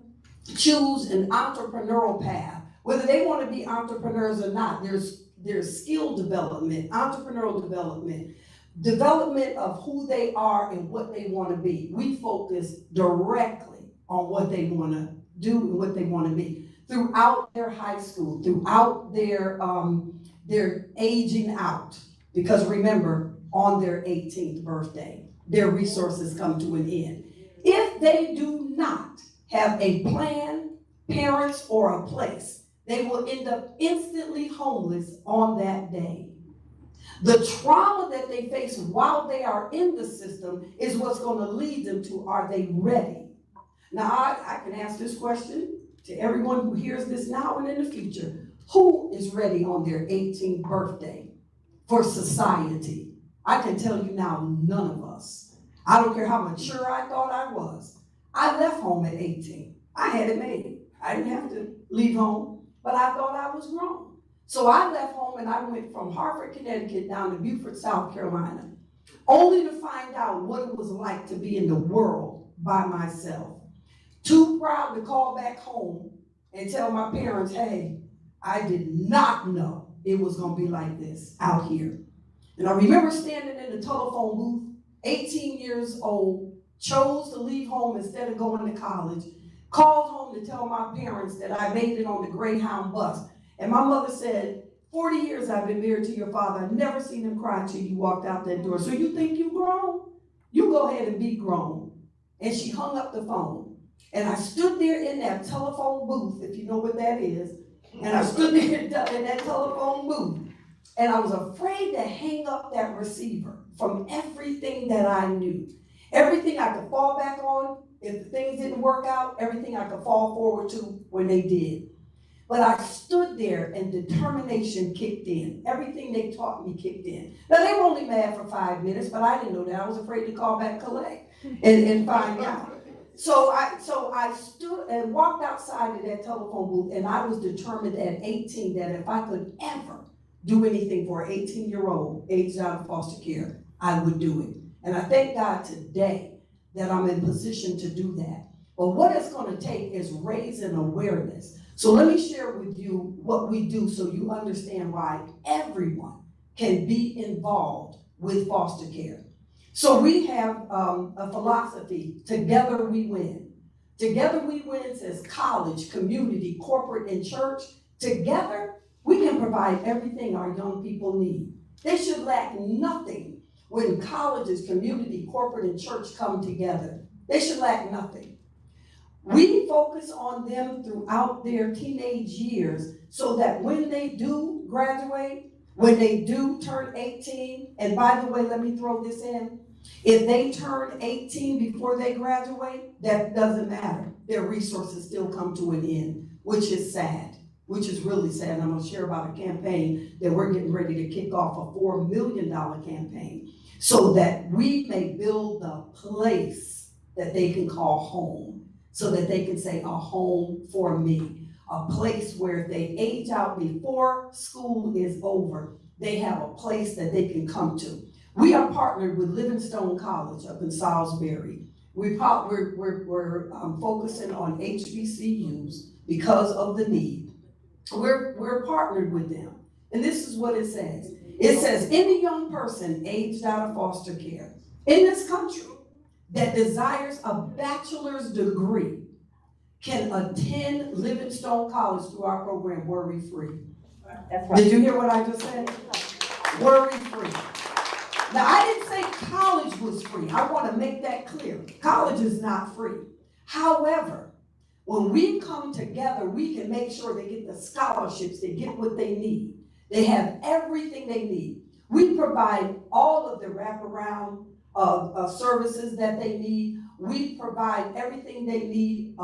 choose an entrepreneurial path, whether they want to be entrepreneurs or not. There's skill development, entrepreneurial development, development of who they are and what they want to be. We focus directly on what they want to do and what they want to be throughout their high school, throughout their aging out. Because remember, on their 18th birthday, their resources come to an end. If they do not have a plan, parents, or a place, they will end up instantly homeless on that day. The trauma that they face while they are in the system is what's going to lead them to, are they ready? Now, I can ask this question to everyone who hears this now and in the future. Who is ready on their 18th birthday for society? I can tell you now, none of us. I don't care how mature I thought I was. I left home at 18. I had it made. I didn't have to leave home, but I thought I was grown. So I left home and I went from Hartford, Connecticut down to Beaufort, South Carolina, only to find out what it was like to be in the world by myself. Too proud to call back home and tell my parents, hey, I did not know it was gonna be like this out here. And I remember standing in the telephone booth, 18 years old, chose to leave home instead of going to college, called home to tell my parents that I made it on the Greyhound bus. And my mother said, 40 years I've been married to your father. I've never seen him cry till you walked out that door. So you think you grown? You go ahead and be grown. And she hung up the phone. And I stood there in that telephone booth, if you know what that is. And I stood there in that telephone booth. And I was afraid to hang up that receiver from everything that I knew. Everything I could fall back on if things didn't work out, everything I could fall forward to when they did. But I stood there and determination kicked in. Everything they taught me kicked in. Now, they were only mad for 5 minutes, but I didn't know that. I was afraid to call back collect and find out. So I stood and walked outside of that telephone booth, and I was determined at 18 that if I could ever do anything for an 18-year-old aged out of foster care, I would do it. And I thank God today that I'm in position to do that. But what it's going to take is raising awareness. So let me share with you what we do so you understand why everyone can be involved with foster care. So we have a philosophy, together we win. Together we win says college, community, corporate, and church. Together, we can provide everything our young people need. They should lack nothing when colleges, community, corporate, and church come together. They should lack nothing. We focus on them throughout their teenage years so that when they do graduate, when they do turn 18, and by the way, let me throw this in, if they turn 18 before they graduate, that doesn't matter. Their resources still come to an end, which is sad, which is really sad. And I'm gonna share about a campaign that we're getting ready to kick off, a $4 million campaign, so that we may build the place that they can call home. So that they can say, a home for me, a place where if they age out before school is over, they have a place that they can come to. We are partnered with Livingstone College up in Salisbury. We're focusing on HBCUs because of the need. We're partnered with them. And this is what it says. It says, any young person aged out of foster care in this country that desires a bachelor's degree can attend Livingstone College through our program, worry-free. That's right. Did you hear what I just said? Worry-free. Now, I didn't say college was free. I want to make that clear. College is not free. However, when we come together, we can make sure they get the scholarships, they get what they need. They have everything they need. We provide all of the wraparound services that they need. We provide everything they need,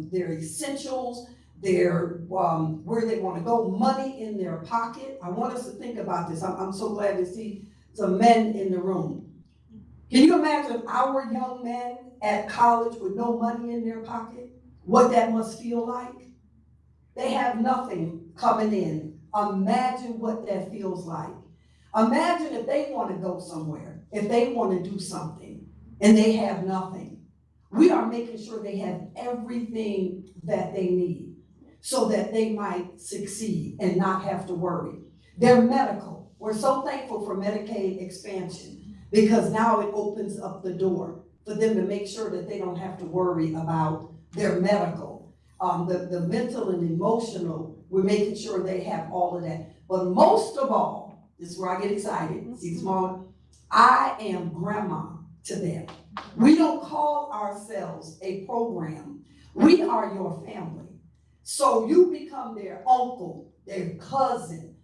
their essentials, their where they want to go, money in their pocket. I want us to think about this. I'm so glad to see some men in the room. Can you imagine our young men at college with no money in their pocket? What that must feel like? They have nothing coming in. Imagine what that feels like. Imagine if they want to go somewhere, if they want to do something, and they have nothing. We are making sure they have everything that they need so that they might succeed and not have to worry. Their medical. We're so thankful for Medicaid expansion because now it opens up the door for them to make sure that they don't have to worry about their medical. The mental and emotional, we're making sure they have all of that. But most of all, this is where I get excited. See, small, I am grandma to them. We don't call ourselves a program. We are your family. So you become their uncle, their cousin,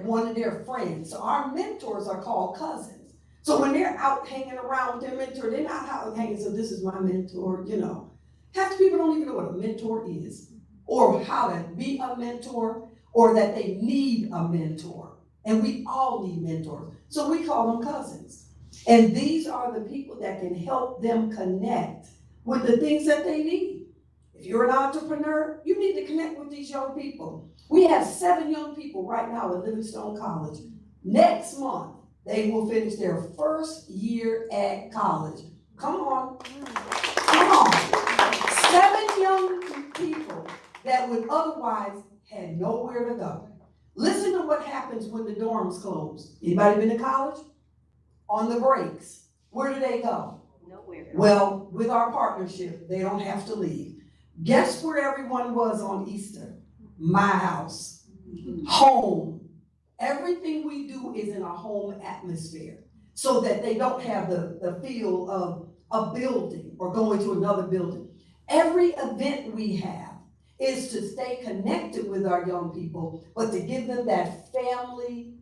one of their friends. So our mentors are called cousins. So when they're out hanging around with their mentor, they're not out hanging, so this is my mentor, you know. Half the people don't even know what a mentor is, or how to be a mentor, or that they need a mentor. And we all need mentors. So we call them cousins. And these are the people that can help them connect with the things that they need. If you're an entrepreneur, you need to connect with these young people. We have 7 young people right now at Livingstone College. Next month, they will finish their first year at college. Come on. Come on. 7 young people that would otherwise had nowhere to go. Listen to what happens when the dorms close. Anybody been to college? On the breaks, where do they go? Nowhere. Well, with our partnership, they don't have to leave. Guess where everyone was on Easter? My house, home. Everything we do is in a home atmosphere so that they don't have the feel of a building or going to another building. Every event we have is to stay connected with our young people, but to give them that family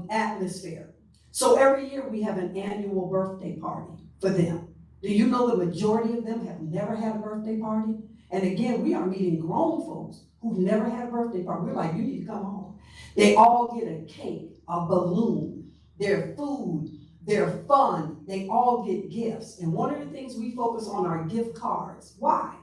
atmosphere. So every year we have an annual birthday party for them. Do you know the majority of them have never had a birthday party? And again, we are meeting grown folks who've never had a birthday party. We're like, you need to come home. They all get a cake, a balloon, their food, their fun. They all get gifts. And one of the things we focus on are gift cards. Why?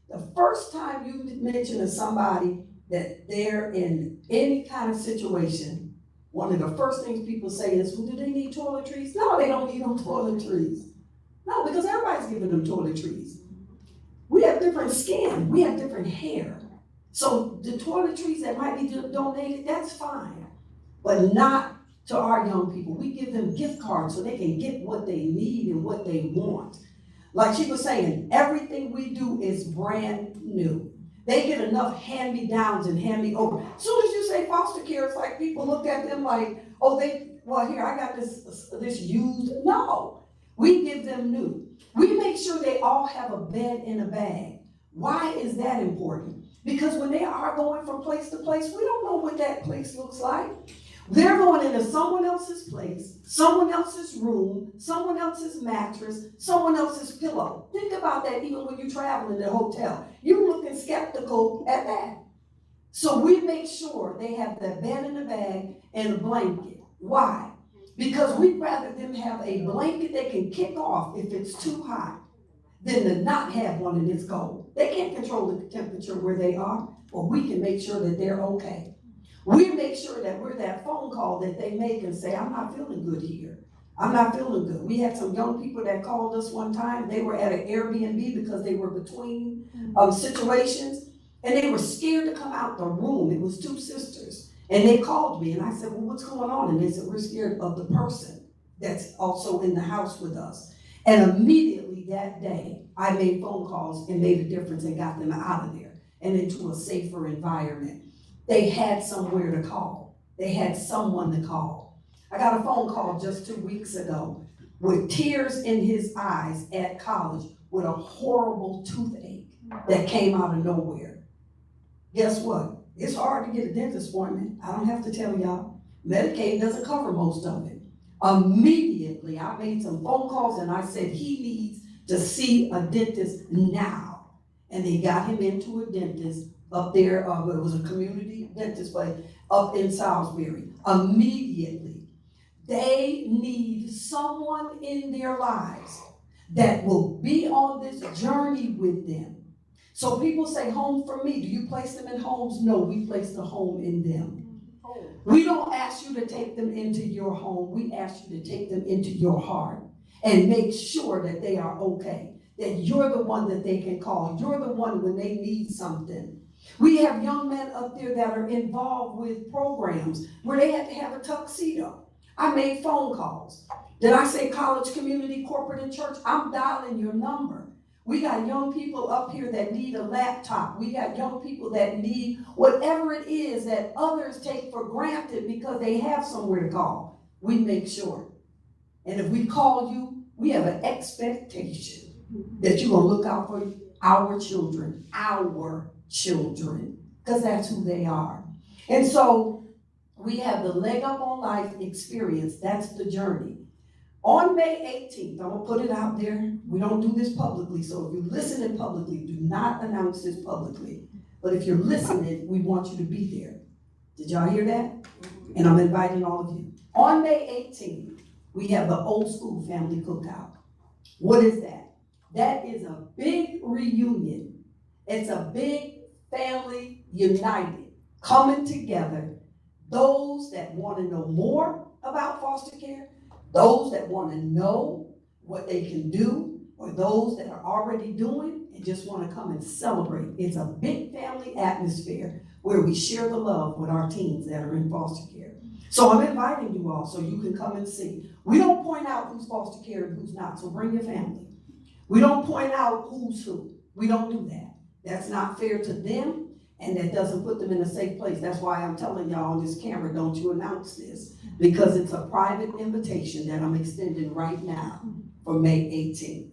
The first time you mention to somebody that they're in any kind of situation, one of the first things people say is, well, do they need toiletries? No, they don't need no toiletries. No, because everybody's giving them toiletries. We have different skin, we have different hair. So the toiletries that might be donated, that's fine, but not to our young people. We give them gift cards so they can get what they need and what they want. Like she was saying, everything we do is brand new. They get enough hand-me-downs and hand-me-over. As soon as you say foster care, it's like people look at them like, oh, here, I got this used. No, we give them new. We make sure they all have a bed in a bag. Why is that important? Because when they are going from place to place, we don't know what that place looks like. They're going into someone else's place, someone else's room, someone else's mattress, someone else's pillow. Think about that even when you travel in the hotel. You're looking skeptical at that. So we make sure they have the bed in the bag and a blanket. Why? Because we'd rather them have a blanket they can kick off if it's too hot than to not have one and it's cold. They can't control the temperature where they are, but we can make sure that they're okay. We make sure that we're that phone call that they make and say, I'm not feeling good here. I'm not feeling good. We had some young people that called us one time. They were at an Airbnb because they were between situations, and they were scared to come out the room. It was 2 sisters. And they called me and I said, well, what's going on? And they said, we're scared of the person that's also in the house with us. And immediately that day, I made phone calls and made a difference and got them out of there and into a safer environment. They had somewhere to call. They had someone to call. I got a phone call just 2 weeks ago with tears in his eyes at college with a horrible toothache that came out of nowhere. Guess what? It's hard to get a dentist appointment. I don't have to tell y'all. Medicaid doesn't cover most of it. Immediately, I made some phone calls and I said he needs to see a dentist now. And they got him into a dentist up there. It was a community dentist place up in Salisbury. Immediately, they need someone in their lives that will be on this journey with them. So people say, home for me. Do you place them in homes? No, we place the home in them. We don't ask you to take them into your home. We ask you to take them into your heart and make sure that they are okay, that you're the one that they can call. You're the one when they need something. We have young men up there that are involved with programs where they had to have a tuxedo. I made phone calls. Did I say college, community, corporate, and church? I'm dialing your number. We got young people up here that need a laptop. We got young people that need whatever it is that others take for granted because they have somewhere to call. We make sure. And if we call you, we have an expectation that you're going to look out for our children, because that's who they are. And so we have the Leg Up on Life experience. That's the journey. On May 18th, I'm gonna put it out there. We don't do this publicly, so if you're listening publicly, do not announce this publicly. But if you're listening, we want you to be there. Did y'all hear that? And I'm inviting all of you. On May 18th, we have the Old School Family Cookout. What is that? That is a big reunion. It's a big family united, coming together. Those that want to know more about foster care, those that want to know what they can do, or those that are already doing and just want to come and celebrate. It's a big family atmosphere where we share the love with our teens that are in foster care. So I'm inviting you all so you can come and see. We don't point out who's foster care and who's not, so bring your family. We don't point out who's who. We don't do that. That's not fair to them, and that doesn't put them in a safe place. That's why I'm telling y'all on this camera, don't you announce this, because it's a private invitation that I'm extending right now for May 18th.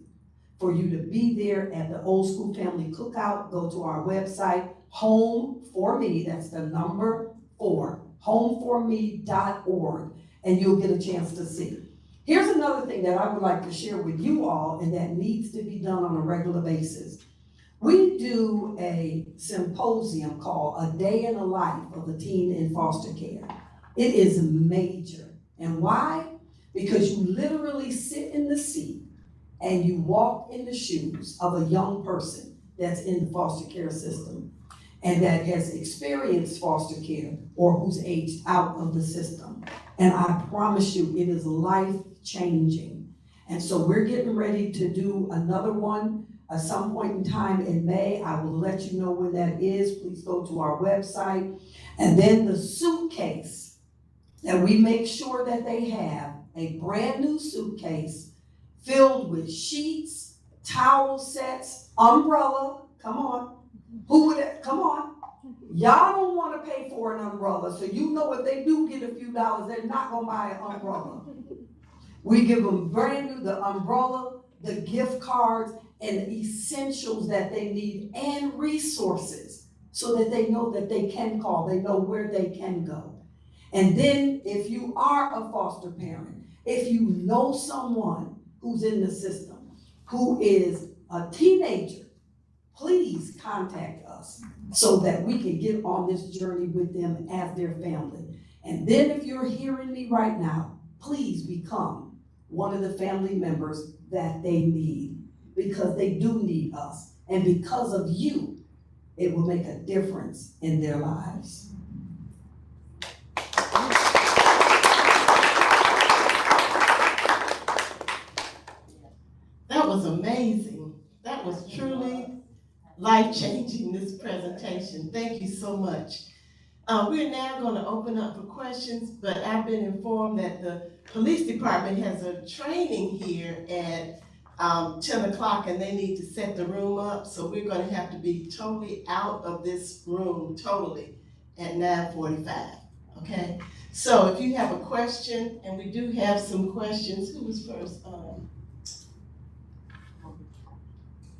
For you to be there at the Old School Family Cookout, go to our website, Home for Me, that's the number 4, homeforme.org, and you'll get a chance to see. Here's another thing that I would like to share with you all, and that needs to be done on a regular basis. We do a symposium called A Day in the Life of a Teen in Foster Care. It is major. And why? Because you literally sit in the seat and you walk in the shoes of a young person that's in the foster care system and that has experienced foster care or who's aged out of the system. And I promise you, it is life-changing. And so we're getting ready to do another one at some point in time in May. I will let you know when that is. Please go to our website. And then the suitcase that we make sure that they have, a brand new suitcase filled with sheets, towel sets, umbrella. Come on. Who would it? Come on. Y'all don't want to pay for an umbrella, so you know if they do get a few dollars, they're not going to buy an umbrella. We give them brand new, the umbrella, the gift cards, and the essentials that they need, and resources, so that they know that they can call, they know where they can go. And then if you are a foster parent, if you know someone who's in the system, who is a teenager, please contact us so that we can get on this journey with them as their family. And then if you're hearing me right now, please become one of the family members that they need, because they do need us. And because of you, it will make a difference in their lives. That was amazing. That was truly life-changing, this presentation. Thank you so much. We're now going to open up for questions, but I've been informed that the police department has a training here at 10 o'clock, and they need to set the room up, so we're going to have to be totally out of this room, totally, at 9:45, okay? So if you have a question, and we do have some questions. Who was first?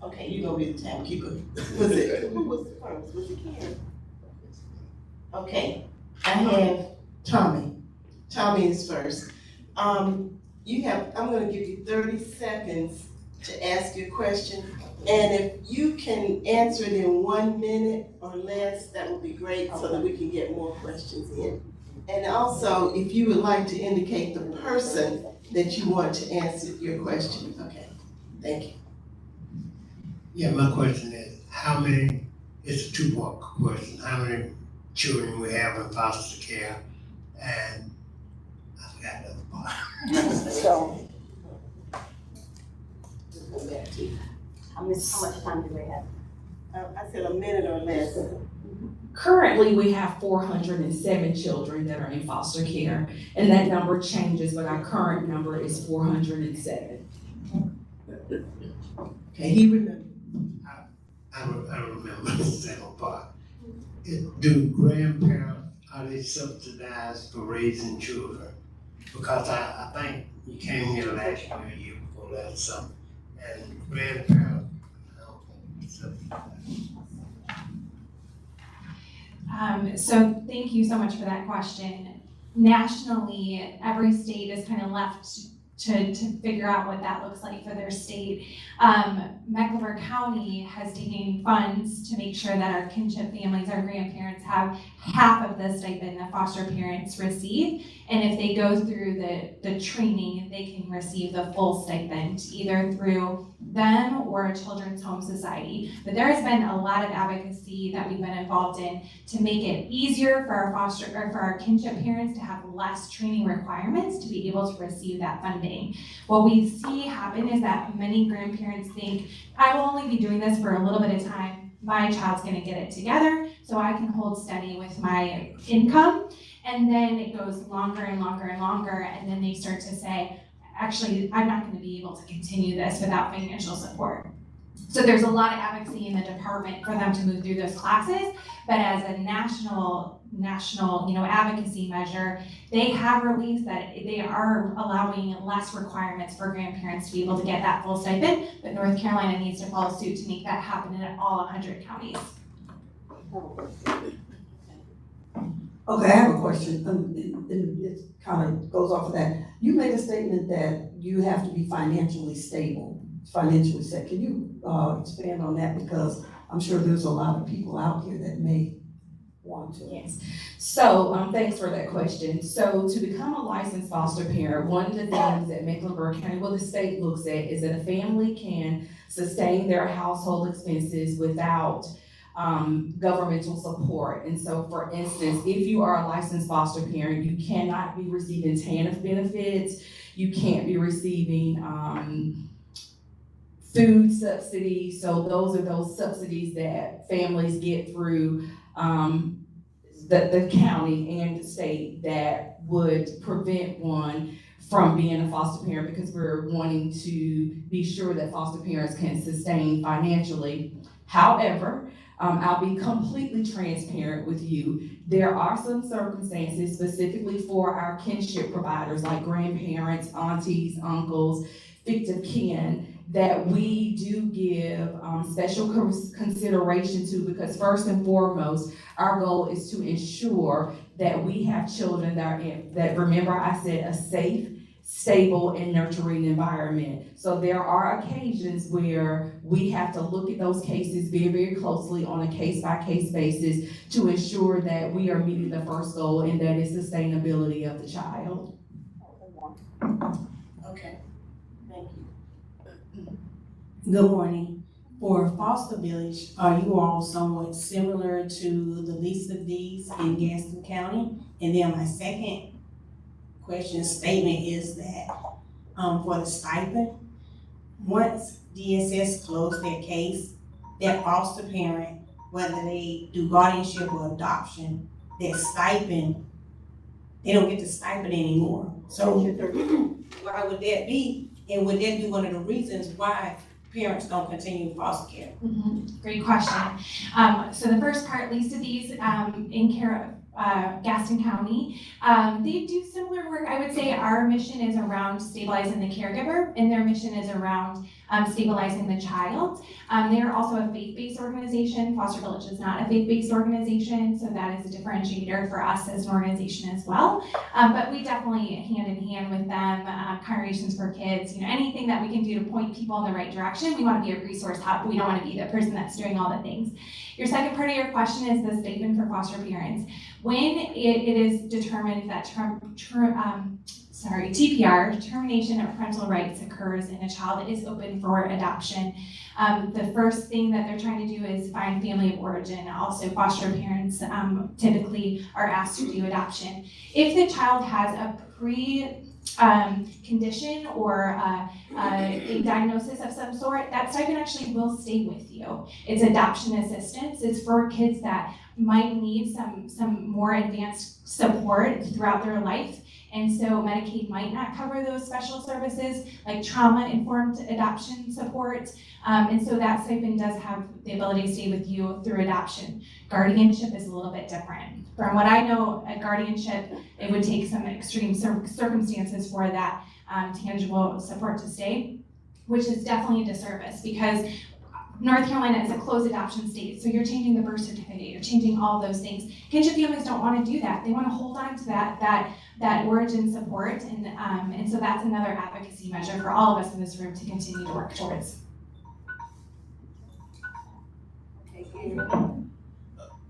Okay, you're going to be the timekeeper. Was it? Who was first? Was it Karen? Okay, I have Tommy. Tommy is first. I'm gonna give you 30 seconds to ask your question. And if you can answer it in 1 minute or less, that would be great, so that we can get more questions in. And also, if you would like to indicate the person that you want to answer your question. Okay, thank you. Yeah, my question is, it's a two-part question, how many children we have in foster care, and I forgot the other part. So, how much time do they have? I said a minute or less. Currently, we have 407 children that are in foster care, and that number changes, but our current number is 407. Okay, he remembers. I remember the second part. Do grandparents, are they subsidized for raising children? Because I think you came here last year, year before last summer, and grandparents, I don't think So thank you so much for that question. Nationally, every state is kind of left to figure out what that looks like for their state. Mecklenburg County has taken funds to make sure that our kinship families, our grandparents, have half of the stipend that foster parents receive. And if they go through the training, they can receive the full stipend, either through them or a Children's Home Society. But there has been a lot of advocacy that we've been involved in to make it easier for our for our kinship parents to have less training requirements to be able to receive that funding. What we see happen is that many grandparents think, I will only be doing this for a little bit of time. My child's gonna get it together, so I can hold steady with my income. And then it goes longer and longer and longer, and then they start to say, actually, I'm not gonna be able to continue this without financial support. So there's a lot of advocacy in the department for them to move through those classes, but as a national advocacy measure, they have released that they are allowing less requirements for grandparents to be able to get that full stipend, but North Carolina needs to follow suit to make that happen in all 100 counties. Okay, I have a question, and it kind of goes off of that. You made a statement that you have to be financially stable, financially set. Can you expand on that? Because I'm sure there's a lot of people out here that may want to. Yes. So, thanks for that question. So, to become a licensed foster parent, one of the things that Mecklenburg County, the state looks at is that a family can sustain their household expenses without governmental support. And so, for instance, if you are a licensed foster parent, you cannot be receiving TANF benefits, you can't be receiving food subsidies. So those are those subsidies that families get through the county and the state that would prevent one from being a foster parent, because we're wanting to be sure that foster parents can sustain financially. However, I'll be completely transparent with you. There are some circumstances specifically for our kinship providers, like grandparents, aunties, uncles, fictive kin, that we do give special consideration to, because first and foremost, our goal is to ensure that we have children that remember I said, a safe, stable, and nurturing environment. So there are occasions where we have to look at those cases very, very closely on a case-by-case basis to ensure that we are meeting the first goal, and that is sustainability of the child. Okay, thank you. Good morning. For Foster Village, are you all somewhat similar to the least of these in Gaston County? And then my second question statement is that for the stipend, once DSS closed their case, that foster parent, whether they do guardianship or adoption, their stipend, they don't get the stipend anymore. So why would that be? And would that be one of the reasons why parents don't continue foster care? Great question. So the first part, least of these in care of Gaston County, they do similar work. I would say our mission is around stabilizing the caregiver, and their mission is around stabilizing the child. They are also a faith-based organization. Foster Village is not a faith-based organization, so that is a differentiator for us as an organization as well. But we definitely hand in hand with them, Congregations for Kids, anything that we can do to point people in the right direction. We want to be a resource hub. We don't want to be the person that's doing all the things. Your second part of your question is the stipend for foster parents. When it is determined that TPR, termination of parental rights, occurs and a child is open for adoption, the first thing that they're trying to do is find family of origin. Also, foster parents typically are asked to do adoption. If the child has a condition or a diagnosis of some sort, that stipend actually will stay with you. It's adoption assistance. It's for kids that might need some more advanced support throughout their life. And so Medicaid might not cover those special services like trauma-informed adoption support. And so that stipend does have the ability to stay with you through adoption. Guardianship is a little bit different. From what I know, at guardianship, it would take some extreme circumstances for that tangible support to stay, which is definitely a disservice, because North Carolina is a closed adoption state, so you're changing the birth certificate, you're changing all those things. Kinship families don't want to do that. They want to hold on to that origin support, and so that's another advocacy measure for all of us in this room to continue to work towards.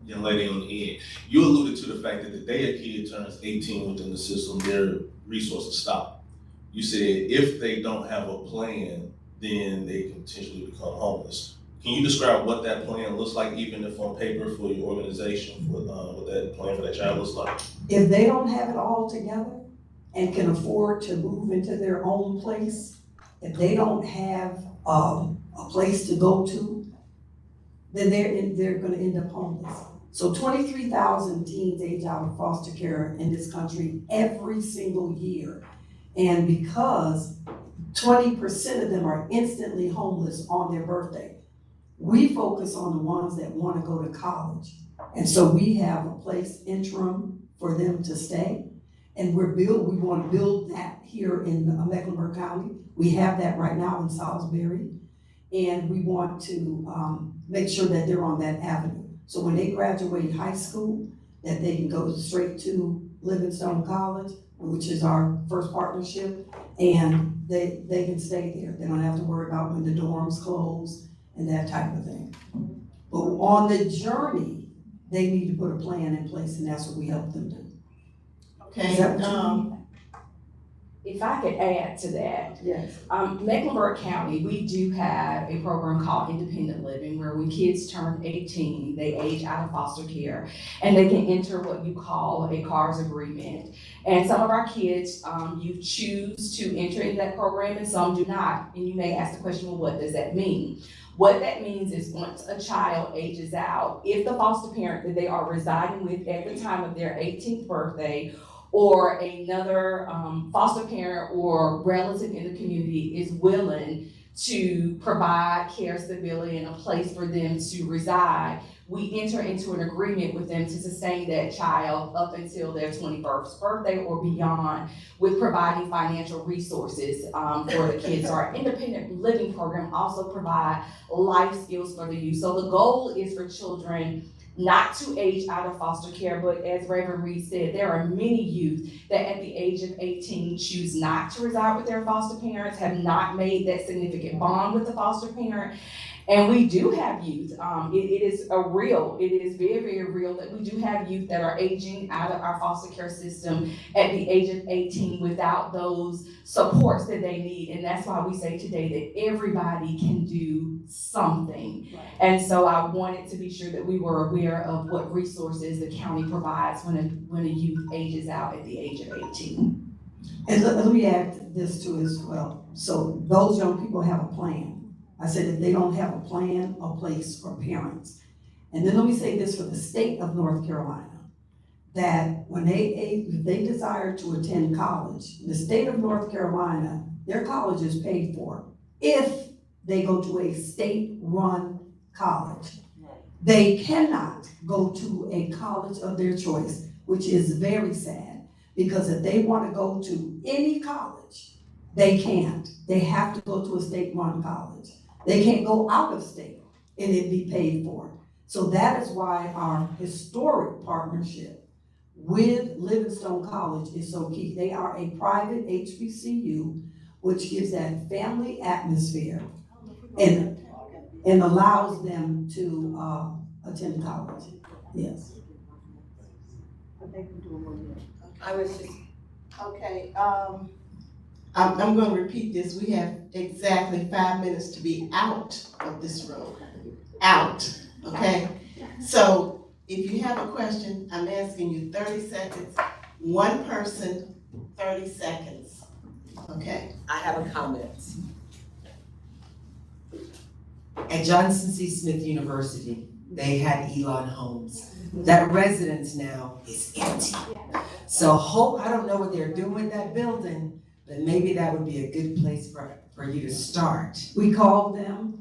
Young lady on the end, you alluded to the fact that the day a kid turns 18 within the system, their resources stop. You said if they don't have a plan, then they can potentially become homeless. Can you describe what that plan looks like, even if on paper for your organization, what that plan for that child looks like? If they don't have it all together and can afford to move into their own place, if they don't have a place to go to, then they're gonna end up homeless. So 23,000 teens age out of foster care in this country every single year. And because 20% of them are instantly homeless on their birthday, we focus on the ones that wanna go to college. And so we have a place interim for them to stay. And we wanna build that here in Mecklenburg County. We have that right now in Salisbury. And we want to make sure that they're on that avenue. So when they graduate high school, that they can go straight to Livingstone College, which is our first partnership, and they can stay there. They don't have to worry about when the dorms close and that type of thing. But on the journey, they need to put a plan in place, and that's what we help them do. Okay, Is that what you mean? If I could add to that, yes. Mecklenburg County, we do have a program called Independent Living, where when kids turn 18, they age out of foster care, and they can enter what you call a CARS agreement. And some of our kids, you choose to enter in that program, and some do not. And you may ask the question, well, what does that mean? What that means is once a child ages out, if the foster parent that they are residing with at the time of their 18th birthday, or another foster parent or relative in the community is willing to provide care, stability, and a place for them to reside, we enter into an agreement with them to sustain that child up until their 21st birthday or beyond, with providing financial resources for the kids. Our independent living program also provides life skills for the youth. So the goal is for children not to age out of foster care, but as Reverend Reed said, there are many youth that at the age of 18 choose not to reside with their foster parents, have not made that significant bond with the foster parent. And we do have youth, it is very, very real that we do have youth that are aging out of our foster care system at the age of 18 without those supports that they need. And that's why we say today that everybody can do something. Right. And so I wanted to be sure that we were aware of what resources the county provides when a youth ages out at the age of 18. And let me add this too as well. So those young people have a plan. I said if they don't have a plan, a place for parents. And then let me say this for the state of North Carolina, that when if they desire to attend college, the state of North Carolina, their college is paid for if they go to a state-run college. They cannot go to a college of their choice, which is very sad, because if they want to go to any college, they can't. They have to go to a state-run college. They can't go out of state and it be paid for. So that is why our historic partnership with Livingstone College is so key. They are a private HBCU, which gives that family atmosphere and allows them to attend college. Yes. I was just, okay, I'm gonna repeat this. We have exactly 5 minutes to be out of this room. Out, okay? So if you have a question, I'm asking you 30 seconds. One person, 30 seconds, okay? I have a comment. At Johnson C. Smith University, they had Elon homes. That residence now is empty. So I don't know what they're doing with that building, but maybe that would be a good place for you to start. We called them,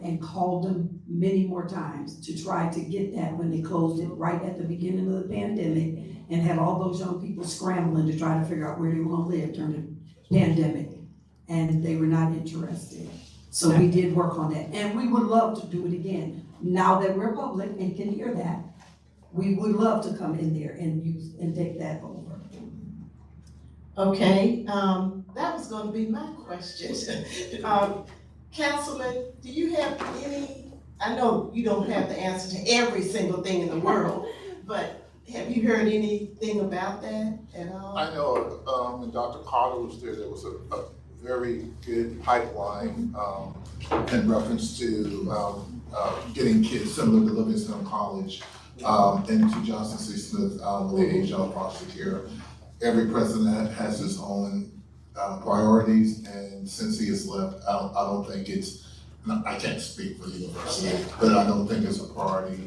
and called them many more times to try to get that when they closed it right at the beginning of the pandemic and had all those young people scrambling to try to figure out where they were gonna live during the pandemic, and they were not interested. So we did work on that, and we would love to do it again. Now that we're public and can hear that, we would love to come in there and use, and take that over. Okay, that was gonna be my question. Councilman, do you have any, I know you don't have the answer to every single thing in the world, but have you heard anything about that at all? I know, when Dr. Carter was there was a very good pipeline, in reference to, getting kids similar to Livingston College, into Johnson C. Smith, with the age-old foster care. Every president has his own priorities, and since he has left, I don't think it's, I can't speak for the university, but I don't think it's a priority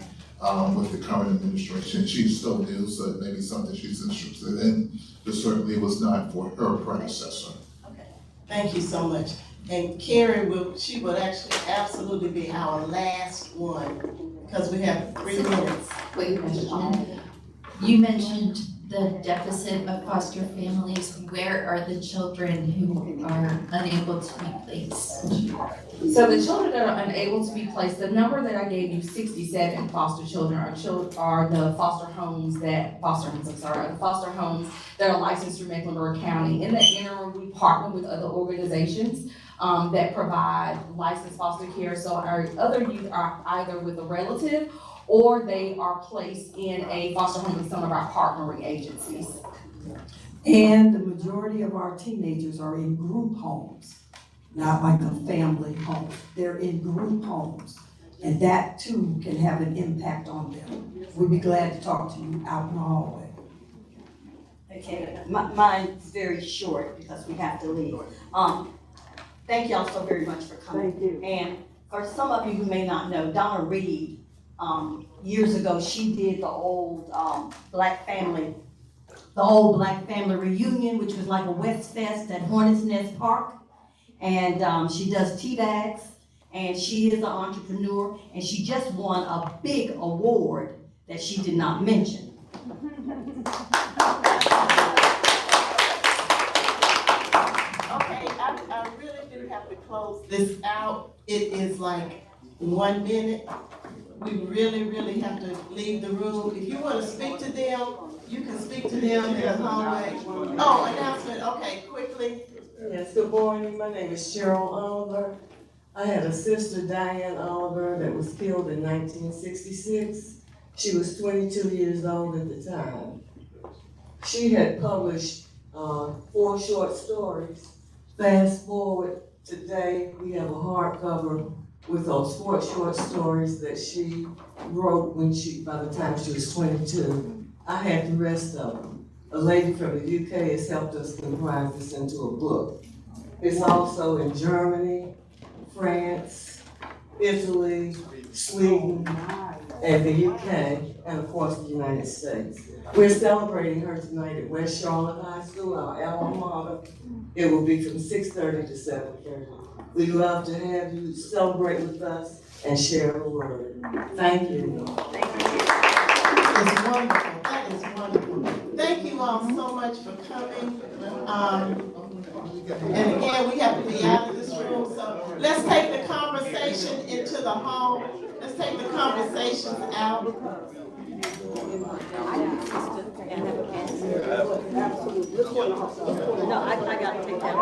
with the current administration. She's still new, so it may be something she's interested in, but certainly was not for her predecessor. Okay, thank you so much. And Carrie she will actually absolutely be our last one, because we have 3 minutes. Quick question. You mentioned the deficit of foster families. Where are the children who are unable to be placed? So the children that are unable to be placed, the number that I gave you, 67 foster children, are the foster homes that are licensed through Mecklenburg County. In the interim, we partner with other organizations that provide licensed foster care. So our other youth are either with a relative or they are placed in a foster home with some of our partnering agencies. And the majority of our teenagers are in group homes, not like a family home. They're in group homes, and that too can have an impact on them. We'd be glad to talk to you out in the hallway. Okay, mine's very short because we have to leave. Thank y'all so very much for coming. Thank you. And for some of you who may not know, Donna Reed, years ago, she did the old Black family reunion, which was like a West Fest at Hornets Nest Park. And she does tea bags, and she is an entrepreneur, and she just won a big award that she did not mention. Okay, I really do have to close this out. It is like 1 minute. We really, really have to leave the room. If you want to speak to them, you can speak to them in the hallway. Oh, announcement, okay, quickly. Yes, good morning. My name is Cheryl Oliver. I had a sister, Diane Oliver, that was killed in 1966. She was 22 years old at the time. She had published 4 short stories. Fast forward, today we have a hardcover with those 4 short stories that she wrote by the time she was 22. I had the rest of them. A lady from the UK has helped us comprise this into a book. It's also in Germany, France, Italy, Sweden, and the UK, and of course the United States. We're celebrating her tonight at West Charlotte High School, our alma mater. It will be from 6:30 to 7:30. We'd love to have you celebrate with us and share the word. Thank you. It's wonderful. That is wonderful. Thank you all so much for coming. And again, we have to be out of this room, so let's take the conversation into the hall. Let's take the conversations out. No, I gotta take that.